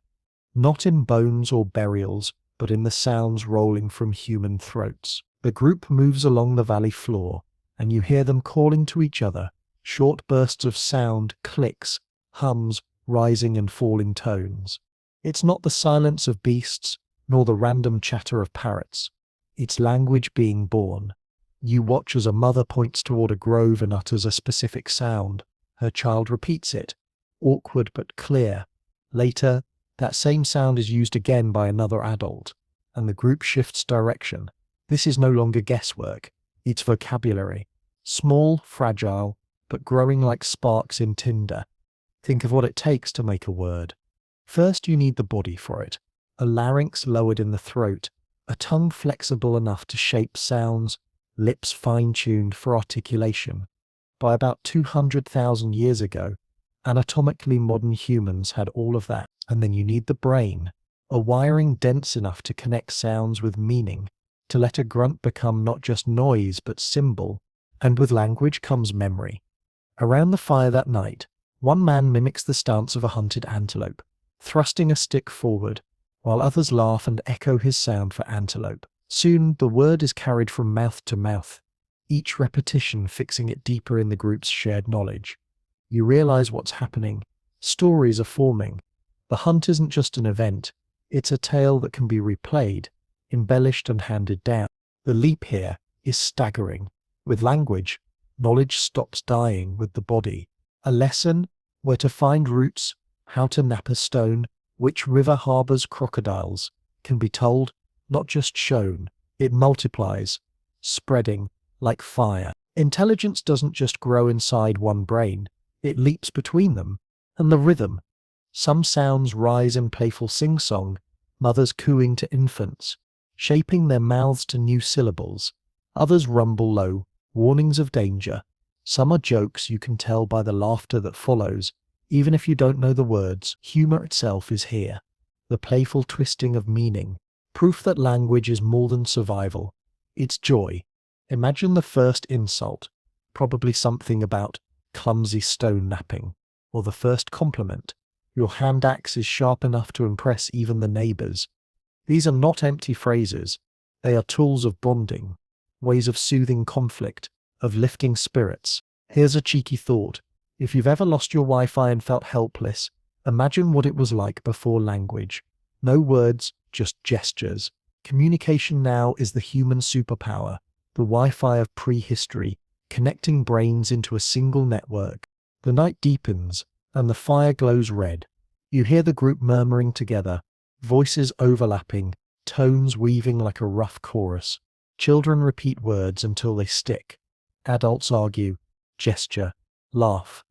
Not in bones or burials, but in the sounds rolling from human throats. The group moves along the valley floor, and you hear them calling to each other, short bursts of sound, clicks, hums, rising and falling tones. It's not the silence of beasts, nor the random chatter of parrots. It's language being born. You watch as a mother points toward a grove and utters a specific sound. Her child repeats it, awkward but clear. Later, that same sound is used again by another adult, and the group shifts direction. This is no longer guesswork, it's vocabulary. Small, fragile, but growing like sparks in tinder. Think of what it takes to make a word. First you need the body for it, a larynx lowered in the throat, a tongue flexible enough to shape sounds, lips fine-tuned for articulation. By about 200,000 years ago, anatomically modern humans had all of that. And then you need the brain, a wiring dense enough to connect sounds with meaning, to let a grunt become not just noise but symbol. And with language comes memory. Around the fire that night, one man mimics the stance of a hunted antelope, thrusting a stick forward, while others laugh and echo his sound for antelope. Soon the word is carried from mouth to mouth, each repetition fixing it deeper in the group's shared knowledge. You realize what's happening. Stories are forming. The hunt isn't just an event, it's a tale that can be replayed, embellished and handed down. The leap here is staggering. With language, knowledge stops dying with the body. A lesson, where to find roots, how to nap a stone, which river harbors crocodiles, can be told, not just shown. It multiplies, spreading like fire. Intelligence doesn't just grow inside one brain, it leaps between them. And the rhythm. Some sounds rise in playful sing-song, mothers cooing to infants, shaping their mouths to new syllables. Others rumble low, warnings of danger. Some are jokes you can tell by the laughter that follows, even if you don't know the words. Humor itself is here, the playful twisting of meaning, proof that language is more than survival. It's joy. Imagine the first insult, probably something about clumsy stone napping, or the first compliment. Your hand axe is sharp enough to impress even the neighbors. These are not empty phrases. They are tools of bonding, ways of soothing conflict, of lifting spirits. Here's a cheeky thought. If you've ever lost your Wi-Fi and felt helpless, imagine what it was like before language. No words, just gestures. Communication now is the human superpower, the Wi-Fi of prehistory, connecting brains into a single network. The night deepens, and the fire glows red. You hear the group murmuring together, voices overlapping, tones weaving like a rough chorus. Children repeat words until they stick. Adults argue, gesture, laugh,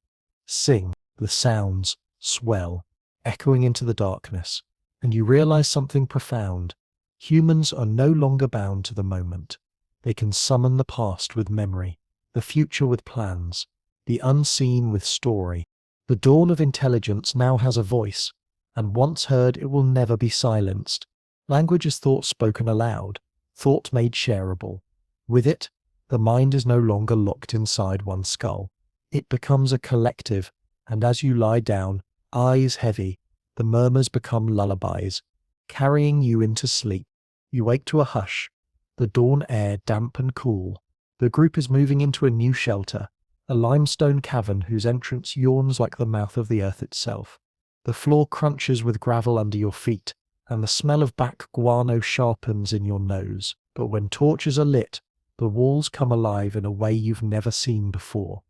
sing. The sounds swell, echoing into the darkness, and you realize something profound. Humans are no longer bound to the moment. They can summon the past with memory, the future with plans, the unseen with story. The dawn of intelligence now has a voice, and once heard it will never be silenced. Language is thought spoken aloud, thought made shareable. With it, the mind is no longer locked inside one skull. It becomes a collective, and as you lie down, eyes heavy, the murmurs become lullabies, carrying you into sleep. You wake to a hush, the dawn air damp and cool. The group is moving into a new shelter, a limestone cavern whose entrance yawns like the mouth of the earth itself. The floor crunches with gravel under your feet, and the smell of back guano sharpens in your nose. But when torches are lit, the walls come alive in a way you've never seen before.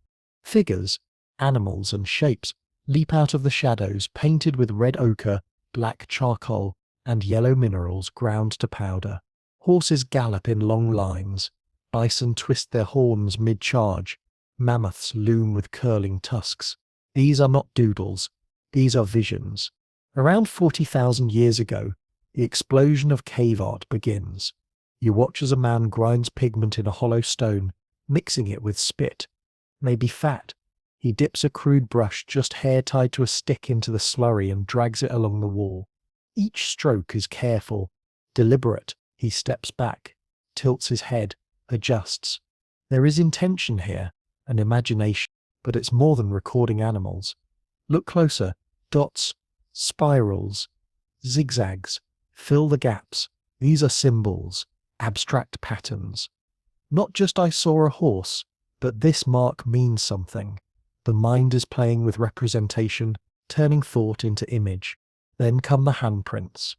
Figures, animals and shapes leap out of the shadows, painted with red ochre, black charcoal, and yellow minerals ground to powder. Horses gallop in long lines. Bison twist their horns mid-charge. Mammoths loom with curling tusks. These are not doodles. These are visions. Around 40,000 years ago, the explosion of cave art begins. You watch as a man grinds pigment in a hollow stone, mixing it with spit, maybe fat. He dips a crude brush just hair tied to a stick into the slurry and drags it along the wall. Each stroke is careful, deliberate. He steps back, tilts his head, adjusts. There is intention here, an imagination, but it's more than recording animals. Look closer. Dots, spirals, zigzags, fill the gaps. These are symbols, abstract patterns. Not just I saw a horse, but this mark means something. The mind is playing with representation, turning thought into image. Then come the handprints.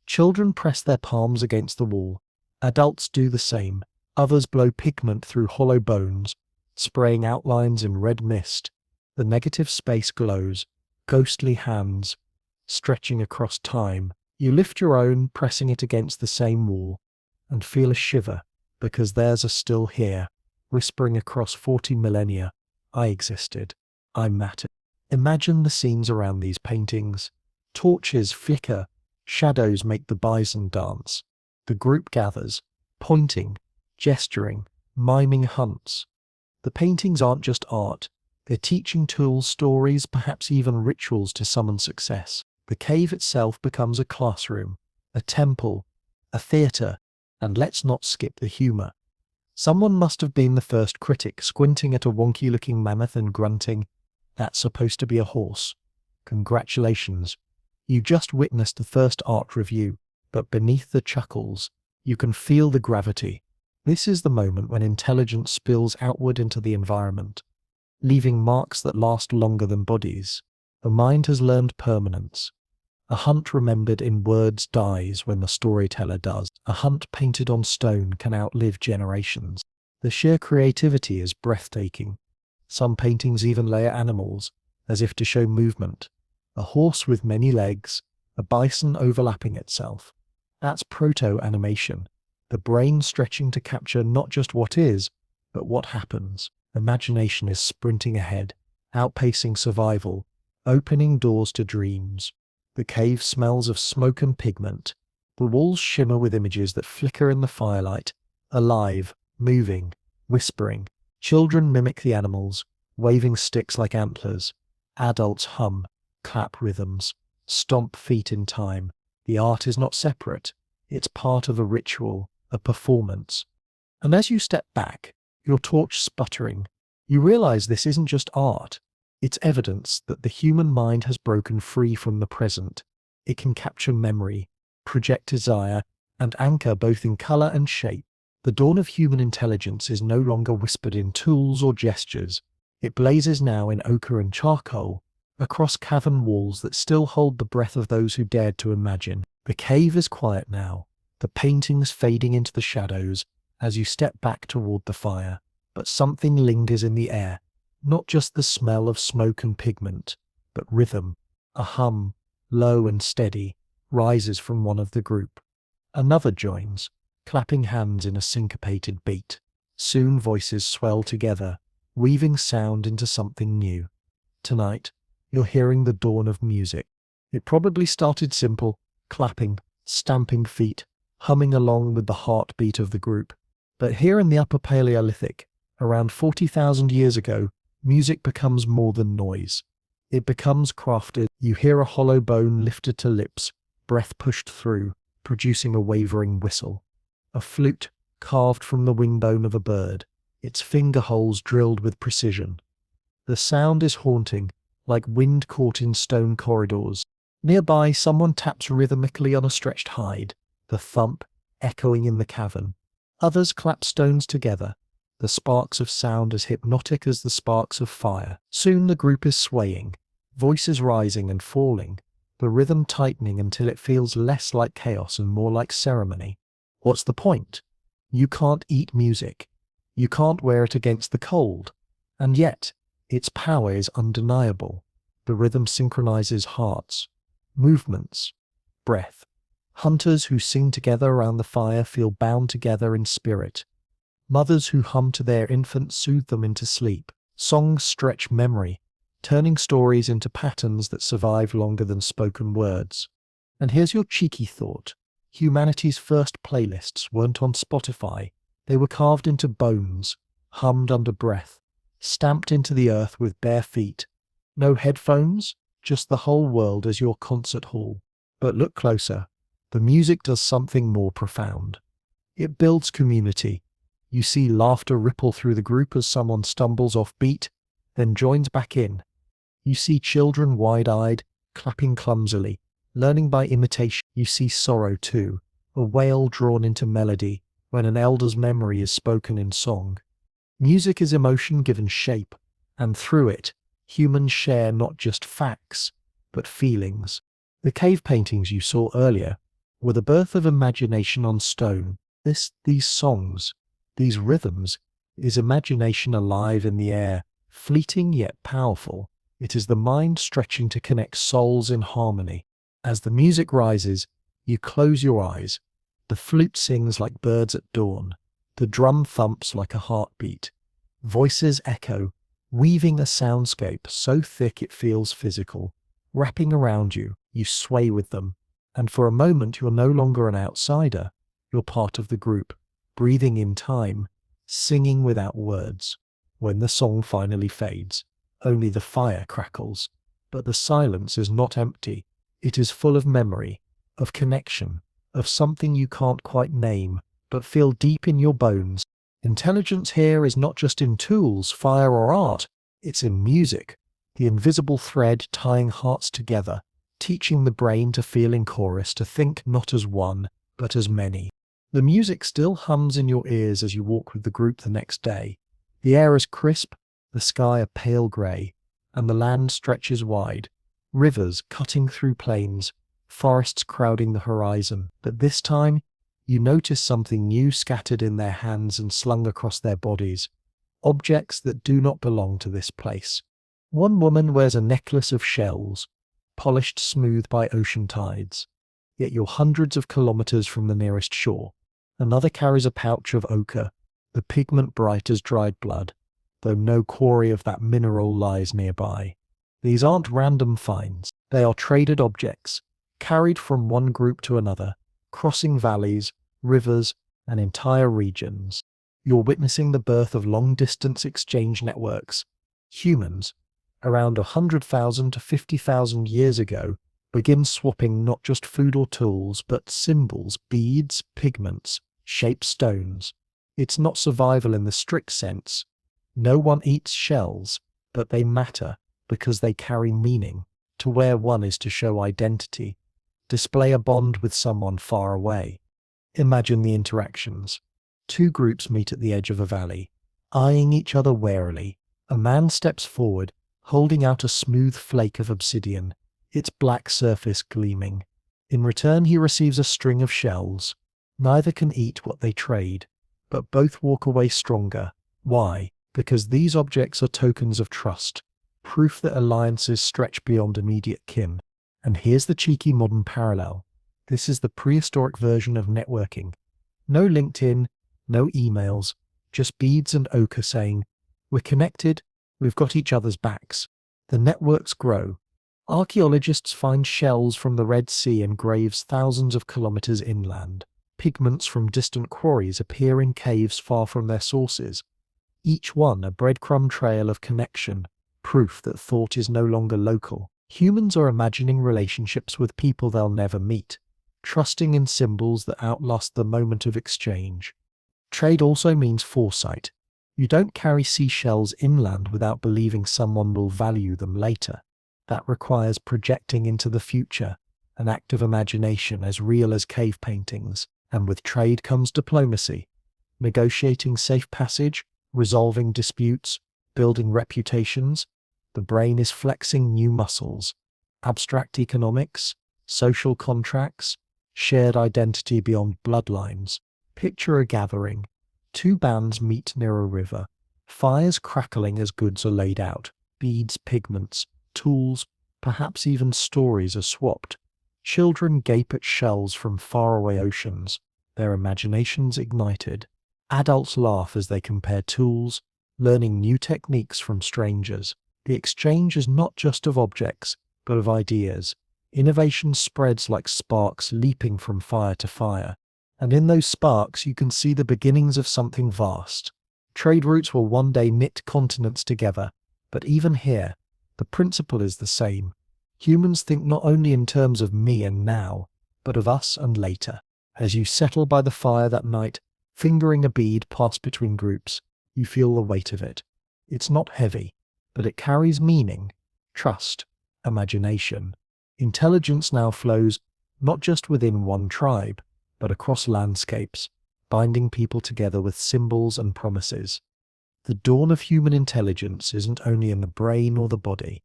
Children press their palms against the wall. Adults do the same. Others blow pigment through hollow bones, spraying outlines in red mist. The negative space glows, ghostly hands, stretching across time. You lift your own, pressing it against the same wall, and feel a shiver, because theirs are still here, whispering across 40 millennia. I existed. I mattered. Imagine the scenes around these paintings. Torches flicker. Shadows make the bison dance. The group gathers, pointing, gesturing, miming hunts. The paintings aren't just art. They're teaching tools, stories, perhaps even rituals to summon success. The cave itself becomes a classroom, a temple, a theatre, and let's not skip the humour. Someone must have been the first critic, squinting at a wonky-looking mammoth and grunting, "That's supposed to be a horse. Congratulations. You just witnessed the first art review." But beneath the chuckles, you can feel the gravity. This is the moment when intelligence spills outward into the environment, leaving marks that last longer than bodies. The mind has learned permanence. A hunt remembered in words dies when the storyteller does. A hunt painted on stone can outlive generations. The sheer creativity is breathtaking. Some paintings even layer animals, as if to show movement. A horse with many legs, a bison overlapping itself. That's proto-animation. The brain stretching to capture not just what is, but what happens. Imagination is sprinting ahead, outpacing survival, opening doors to dreams. The cave smells of smoke and pigment. The walls shimmer with images that flicker in the firelight, alive, moving, whispering. Children mimic the animals, waving sticks like antlers. Adults hum, clap rhythms, stomp feet in time. The art is not separate. It's part of a ritual, a performance. And as you step back, your torch sputtering, you realize this isn't just art. It's evidence that the human mind has broken free from the present. It can capture memory, project desire, and anchor both in color and shape. The dawn of human intelligence is no longer whispered in tools or gestures. It blazes now in ochre and charcoal, across cavern walls that still hold the breath of those who dared to imagine. The cave is quiet now, the paintings fading into the shadows as you step back toward the fire. But something lingers in the air, not just the smell of smoke and pigment, but rhythm. A hum, low and steady, rises from one of the group. Another joins, clapping hands in a syncopated beat. Soon voices swell together, weaving sound into something new. Tonight, you're hearing the dawn of music. It probably started simple, clapping, stamping feet, humming along with the heartbeat of the group. But here in the Upper Paleolithic, around 40,000 years ago, music becomes more than noise. It becomes crafted. You hear a hollow bone lifted to lips, breath pushed through, producing a wavering whistle. A flute carved from the wing bone of a bird, its finger holes drilled with precision. The sound is haunting, like wind caught in stone corridors. Nearby, someone taps rhythmically on a stretched hide, the thump echoing in the cavern. Others clap stones together, the sparks of sound as hypnotic as the sparks of fire. Soon the group is swaying, voices rising and falling, the rhythm tightening until it feels less like chaos and more like ceremony. What's the point? You can't eat music. You can't wear it against the cold. And yet, its power is undeniable. The rhythm synchronizes hearts, movements, breath. Hunters who sing together around the fire feel bound together in spirit. Mothers who hum to their infants soothe them into sleep. Songs stretch memory, turning stories into patterns that survive longer than spoken words. And here's your cheeky thought. Humanity's first playlists weren't on Spotify. They were carved into bones, hummed under breath, stamped into the earth with bare feet. No headphones, just the whole world as your concert hall. But look closer. The music does something more profound. It builds community. You see laughter ripple through the group as someone stumbles off beat, then joins back in. You see children wide-eyed, clapping clumsily, learning by imitation. You see sorrow too, a wail drawn into melody when an elder's memory is spoken in song. Music is emotion given shape, and through it, humans share not just facts, but feelings. The cave paintings you saw earlier were the birth of imagination on stone. These songs, these rhythms, is imagination alive in the air, fleeting yet powerful. It is the mind stretching to connect souls in harmony. As the music rises, you close your eyes. The flute sings like birds at dawn. The drum thumps like a heartbeat. Voices echo, weaving a soundscape so thick it feels physical. Wrapping around you, you sway with them. And for a moment you're no longer an outsider. You're part of the group, breathing in time, singing without words. When the song finally fades, only the fire crackles. But the silence is not empty. It is full of memory, of connection, of something you can't quite name, but feel deep in your bones. Intelligence here is not just in tools, fire, or art. It's in music, the invisible thread tying hearts together, teaching the brain to feel in chorus, to think not as one, but as many. The music still hums in your ears as you walk with the group the next day. The air is crisp, the sky a pale grey, and the land stretches wide. Rivers cutting through plains, forests crowding the horizon. But this time, you notice something new scattered in their hands and slung across their bodies. Objects that do not belong to this place. One woman wears a necklace of shells, polished smooth by ocean tides. Yet you're hundreds of kilometers from the nearest shore. Another carries a pouch of ochre, the pigment bright as dried blood, though no quarry of that mineral lies nearby. These aren't random finds. They are traded objects, carried from one group to another, crossing valleys, rivers, and entire regions. You're witnessing the birth of long-distance exchange networks. Humans, around 100,000 to 50,000 years ago, begin swapping not just food or tools, but symbols, beads, pigments, shaped stones. It's not survival in the strict sense. No one eats shells, but they matter because they carry meaning. To wear one is to show identity, display a bond with someone far away. Imagine the interactions. Two groups meet at the edge of a valley, eyeing each other warily. A man steps forward, holding out a smooth flake of obsidian, its black surface gleaming. In return, he receives a string of shells. Neither can eat what they trade, but both walk away stronger. Why? Because these objects are tokens of trust, proof that alliances stretch beyond immediate kin. And here's the cheeky modern parallel. This is the prehistoric version of networking. No LinkedIn, no emails, just beads and ochre saying, "We're connected, we've got each other's backs." The networks grow. Archaeologists find shells from the Red Sea and graves thousands of kilometers inland. Pigments from distant quarries appear in caves far from their sources, each one a breadcrumb trail of connection, proof that thought is no longer local. Humans are imagining relationships with people they'll never meet, trusting in symbols that outlast the moment of exchange. Trade also means foresight. You don't carry seashells inland without believing someone will value them later. That requires projecting into the future, an act of imagination as real as cave paintings. And with trade comes diplomacy, negotiating safe passage, resolving disputes, building reputations. The brain is flexing new muscles. Abstract economics, social contracts, shared identity beyond bloodlines. Picture a gathering. Two bands meet near a river. Fires crackling as goods are laid out. Beads, pigments, tools, perhaps even stories are swapped. Children gape at shells from faraway oceans, their imaginations ignited. Adults laugh as they compare tools, learning new techniques from strangers. The exchange is not just of objects, but of ideas. Innovation spreads like sparks leaping from fire to fire. And in those sparks you can see the beginnings of something vast. Trade routes will one day knit continents together, but even here, the principle is the same. Humans think not only in terms of me and now, but of us and later. As you settle by the fire that night, fingering a bead passed between groups, you feel the weight of it. It's not heavy, but it carries meaning, trust, imagination. Intelligence now flows not just within one tribe, but across landscapes, binding people together with symbols and promises. The dawn of human intelligence isn't only in the brain or the body.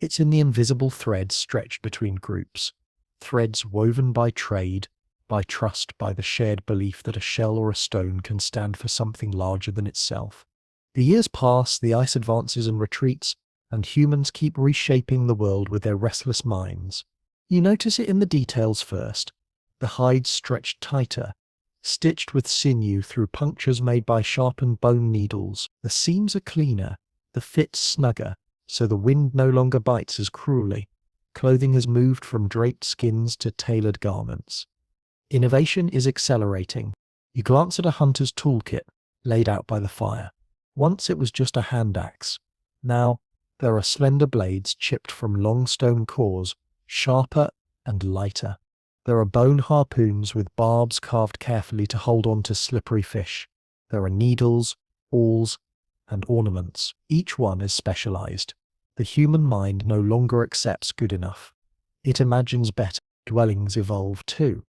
It's in the invisible threads stretched between groups, threads woven by trade, by trust, by the shared belief that a shell or a stone can stand for something larger than itself. The years pass, the ice advances and retreats, and humans keep reshaping the world with their restless minds. You notice it in the details first. The hides stretched tighter, stitched with sinew through punctures made by sharpened bone needles. The seams are cleaner, the fits snugger, so the wind no longer bites as cruelly. Clothing has moved from draped skins to tailored garments. Innovation is accelerating. You glance at a hunter's toolkit, laid out by the fire. Once it was just a hand axe. Now, there are slender blades chipped from long stone cores, sharper and lighter. There are bone harpoons with barbs carved carefully to hold on to slippery fish. There are needles, awls, and ornaments. Each one is specialized. The human mind no longer accepts good enough. It imagines better. Dwellings evolve too.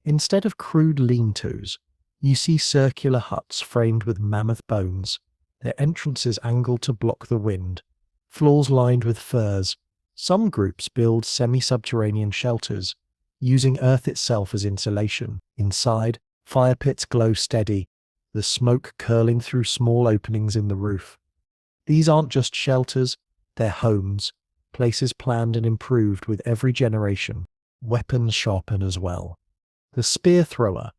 Instead of crude lean-tos, you see circular huts framed with mammoth bones, their entrances angled to block the wind, floors lined with furs. Some groups build semi-subterranean shelters, using earth itself as insulation. Inside, fire pits glow steady, the smoke curling through small openings in the roof. These aren't just shelters, they're homes, places planned and improved with every generation. Weapons sharpen as well. The spear thrower,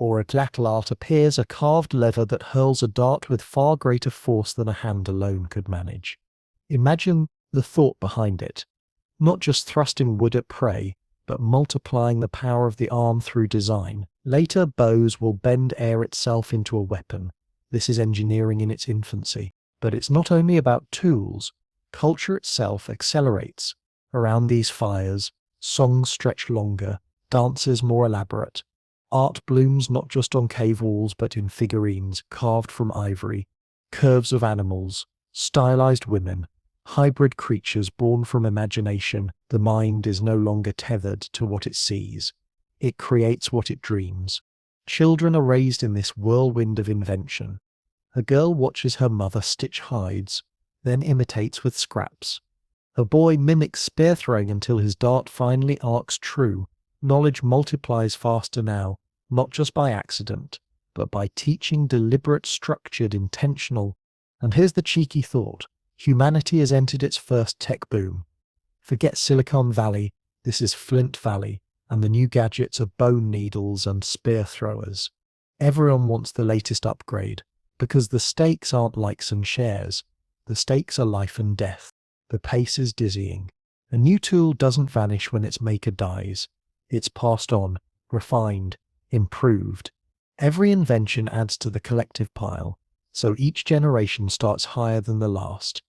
or a tlatlat, appears a carved lever that hurls a dart with far greater force than a hand alone could manage. Imagine the thought behind it. Not just thrusting wood at prey, but multiplying the power of the arm through design. Later, bows will bend air itself into a weapon. This is engineering in its infancy. But it's not only about tools. Culture itself accelerates. Around these fires, songs stretch longer, dances more elaborate. Art blooms not just on cave walls but in figurines carved from ivory, curves of animals, stylized women, hybrid creatures born from imagination. The mind is no longer tethered to what it sees. It creates what it dreams. Children are raised in this whirlwind of invention. A girl watches her mother stitch hides, then imitates with scraps. A boy mimics spear throwing until his dart finally arcs true. Knowledge multiplies faster now, not just by accident, but by teaching deliberate, structured, intentional. And here's the cheeky thought. Humanity has entered its first tech boom. Forget Silicon Valley, this is Flint Valley, and the new gadgets are bone needles and spear throwers. Everyone wants the latest upgrade, because the stakes aren't likes and shares. The stakes are life and death. The pace is dizzying. A new tool doesn't vanish when its maker dies. It's passed on, refined, improved. Every invention adds to the collective pile, so each generation starts higher than the last.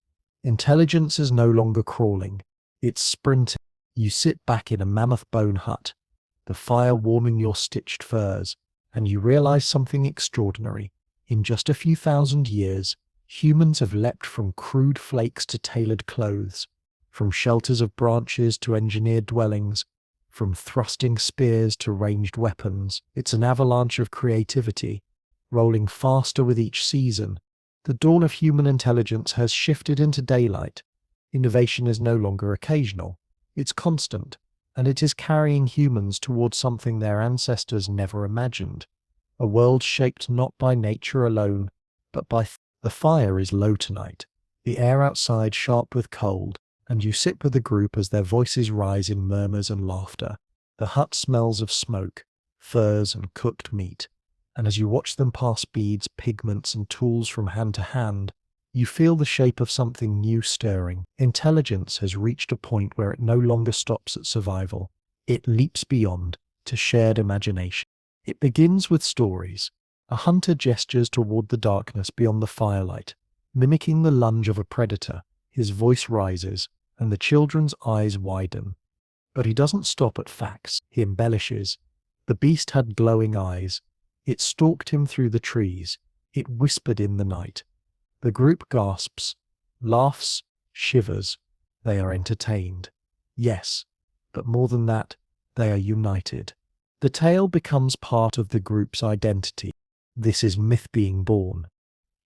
Intelligence is no longer crawling. It's sprinting. You sit back in a mammoth bone hut, the fire warming your stitched furs, and you realize something extraordinary. In just a few thousand years, humans have leapt from crude flakes to tailored clothes, from shelters of branches to engineered dwellings, from thrusting spears to ranged weapons. It's an avalanche of creativity, rolling faster with each season. The dawn of human intelligence has shifted into daylight. Innovation is no longer occasional. It's constant, and it is carrying humans towards something their ancestors never imagined. A world shaped not by nature alone, but by the fire is low tonight, the air outside sharp with cold, and you sit with the group as their voices rise in murmurs and laughter. The hut smells of smoke, furs, and cooked meat, and as you watch them pass beads, pigments, and tools from hand to hand, you feel the shape of something new stirring. Intelligence has reached a point where it no longer stops at survival. It leaps beyond, to shared imagination. It begins with stories. A hunter gestures toward the darkness beyond the firelight, mimicking the lunge of a predator. His voice rises, and the children's eyes widen. But he doesn't stop at facts. He embellishes. The beast had glowing eyes. It stalked him through the trees. It whispered in the night. The group gasps, laughs, shivers. They are entertained. Yes, but more than that, they are united. The tale becomes part of the group's identity. This is myth being born.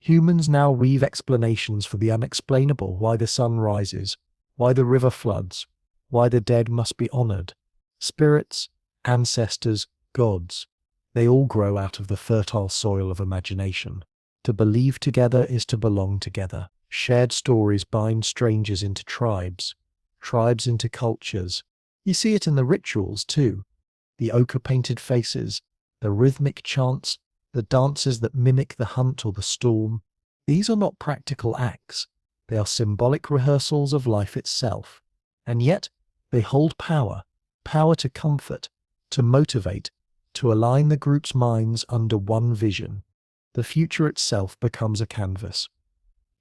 Humans now weave explanations for the unexplainable: why the sun rises, why the river floods, why the dead must be honored. Spirits, ancestors, gods, they all grow out of the fertile soil of imagination. To believe together is to belong together. Shared stories bind strangers into tribes, tribes into cultures. You see it in the rituals too. The ochre-painted faces, the rhythmic chants, the dances that mimic the hunt or the storm. These are not practical acts. They are symbolic rehearsals of life itself. And yet, they hold power, power to comfort, to motivate, to align the group's minds under one vision. The future itself becomes a canvas.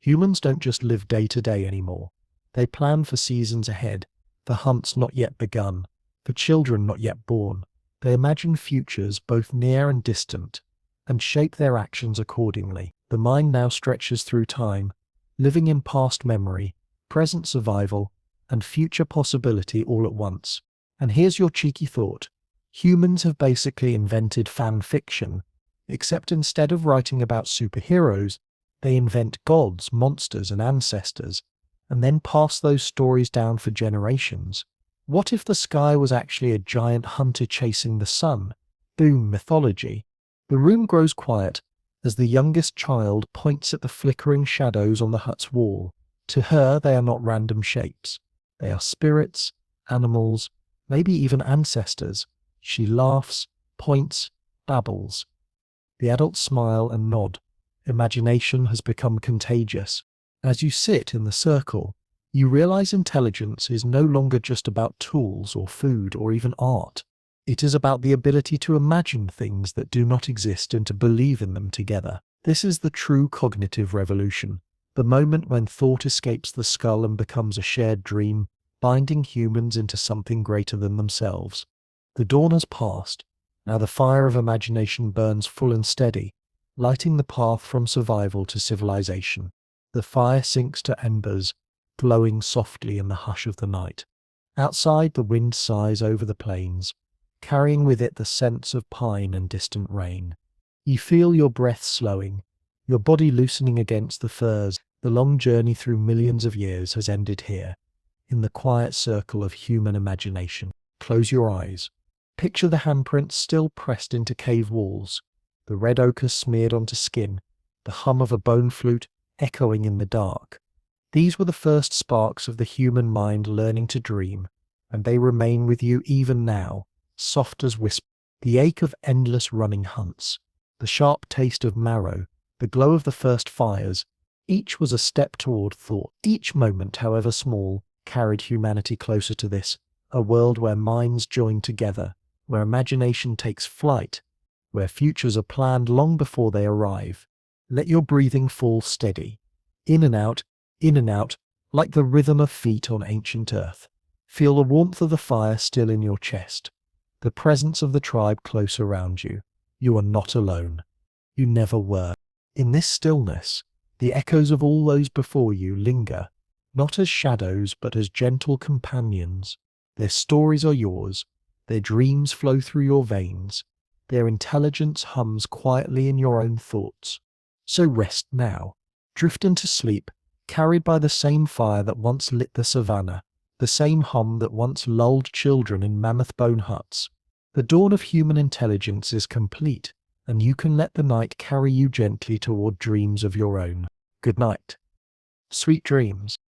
Humans don't just live day to day anymore. They plan for seasons ahead, for hunts not yet begun, for children not yet born. They imagine futures both near and distant, and shape their actions accordingly. The mind now stretches through time, living in past memory, present survival, and future possibility all at once. And here's your cheeky thought. Humans have basically invented fan fiction, except instead of writing about superheroes, they invent gods, monsters, and ancestors, and then pass those stories down for generations. What if the sky was actually a giant hunter chasing the sun? Boom, mythology. The room grows quiet as the youngest child points at the flickering shadows on the hut's wall. To her, they are not random shapes. They are spirits, animals, maybe even ancestors. She laughs, points, babbles. The adults smile and nod. Imagination has become contagious. As you sit in the circle, you realize intelligence is no longer just about tools or food or even art. It is about the ability to imagine things that do not exist and to believe in them together. This is the true cognitive revolution, the moment when thought escapes the skull and becomes a shared dream, binding humans into something greater than themselves. The dawn has passed. Now the fire of imagination burns full and steady, lighting the path from survival to civilization. The fire sinks to embers, glowing softly in the hush of the night. Outside, the wind sighs over the plains. carrying with it the scents of pine and distant rain. You feel your breath slowing, your body loosening against the firs. The long journey through millions of years has ended here, in the quiet circle of human imagination. Close your eyes. Picture the handprints still pressed into cave walls, the red ochre smeared onto skin, the hum of a bone flute echoing in the dark. These were the first sparks of the human mind learning to dream, and they remain with you even now, soft as whispers. The ache of endless running hunts, the sharp taste of marrow, the glow of the first fires, each was a step toward thought. Each moment, however small, carried humanity closer to this, a world where minds join together, where imagination takes flight, where futures are planned long before they arrive. Let your breathing fall steady, in and out, like the rhythm of feet on ancient earth. Feel the warmth of the fire still in your chest, the presence of the tribe close around you. You are not alone. You never were. In this stillness, the echoes of all those before you linger, not as shadows but as gentle companions. Their stories are yours, their dreams flow through your veins, their intelligence hums quietly in your own thoughts. So rest now, drift into sleep, carried by the same fire that once lit the savannah, the same hum that once lulled children in mammoth bone huts. The dawn of human intelligence is complete, and you can let the night carry you gently toward dreams of your own. Good night. Sweet dreams.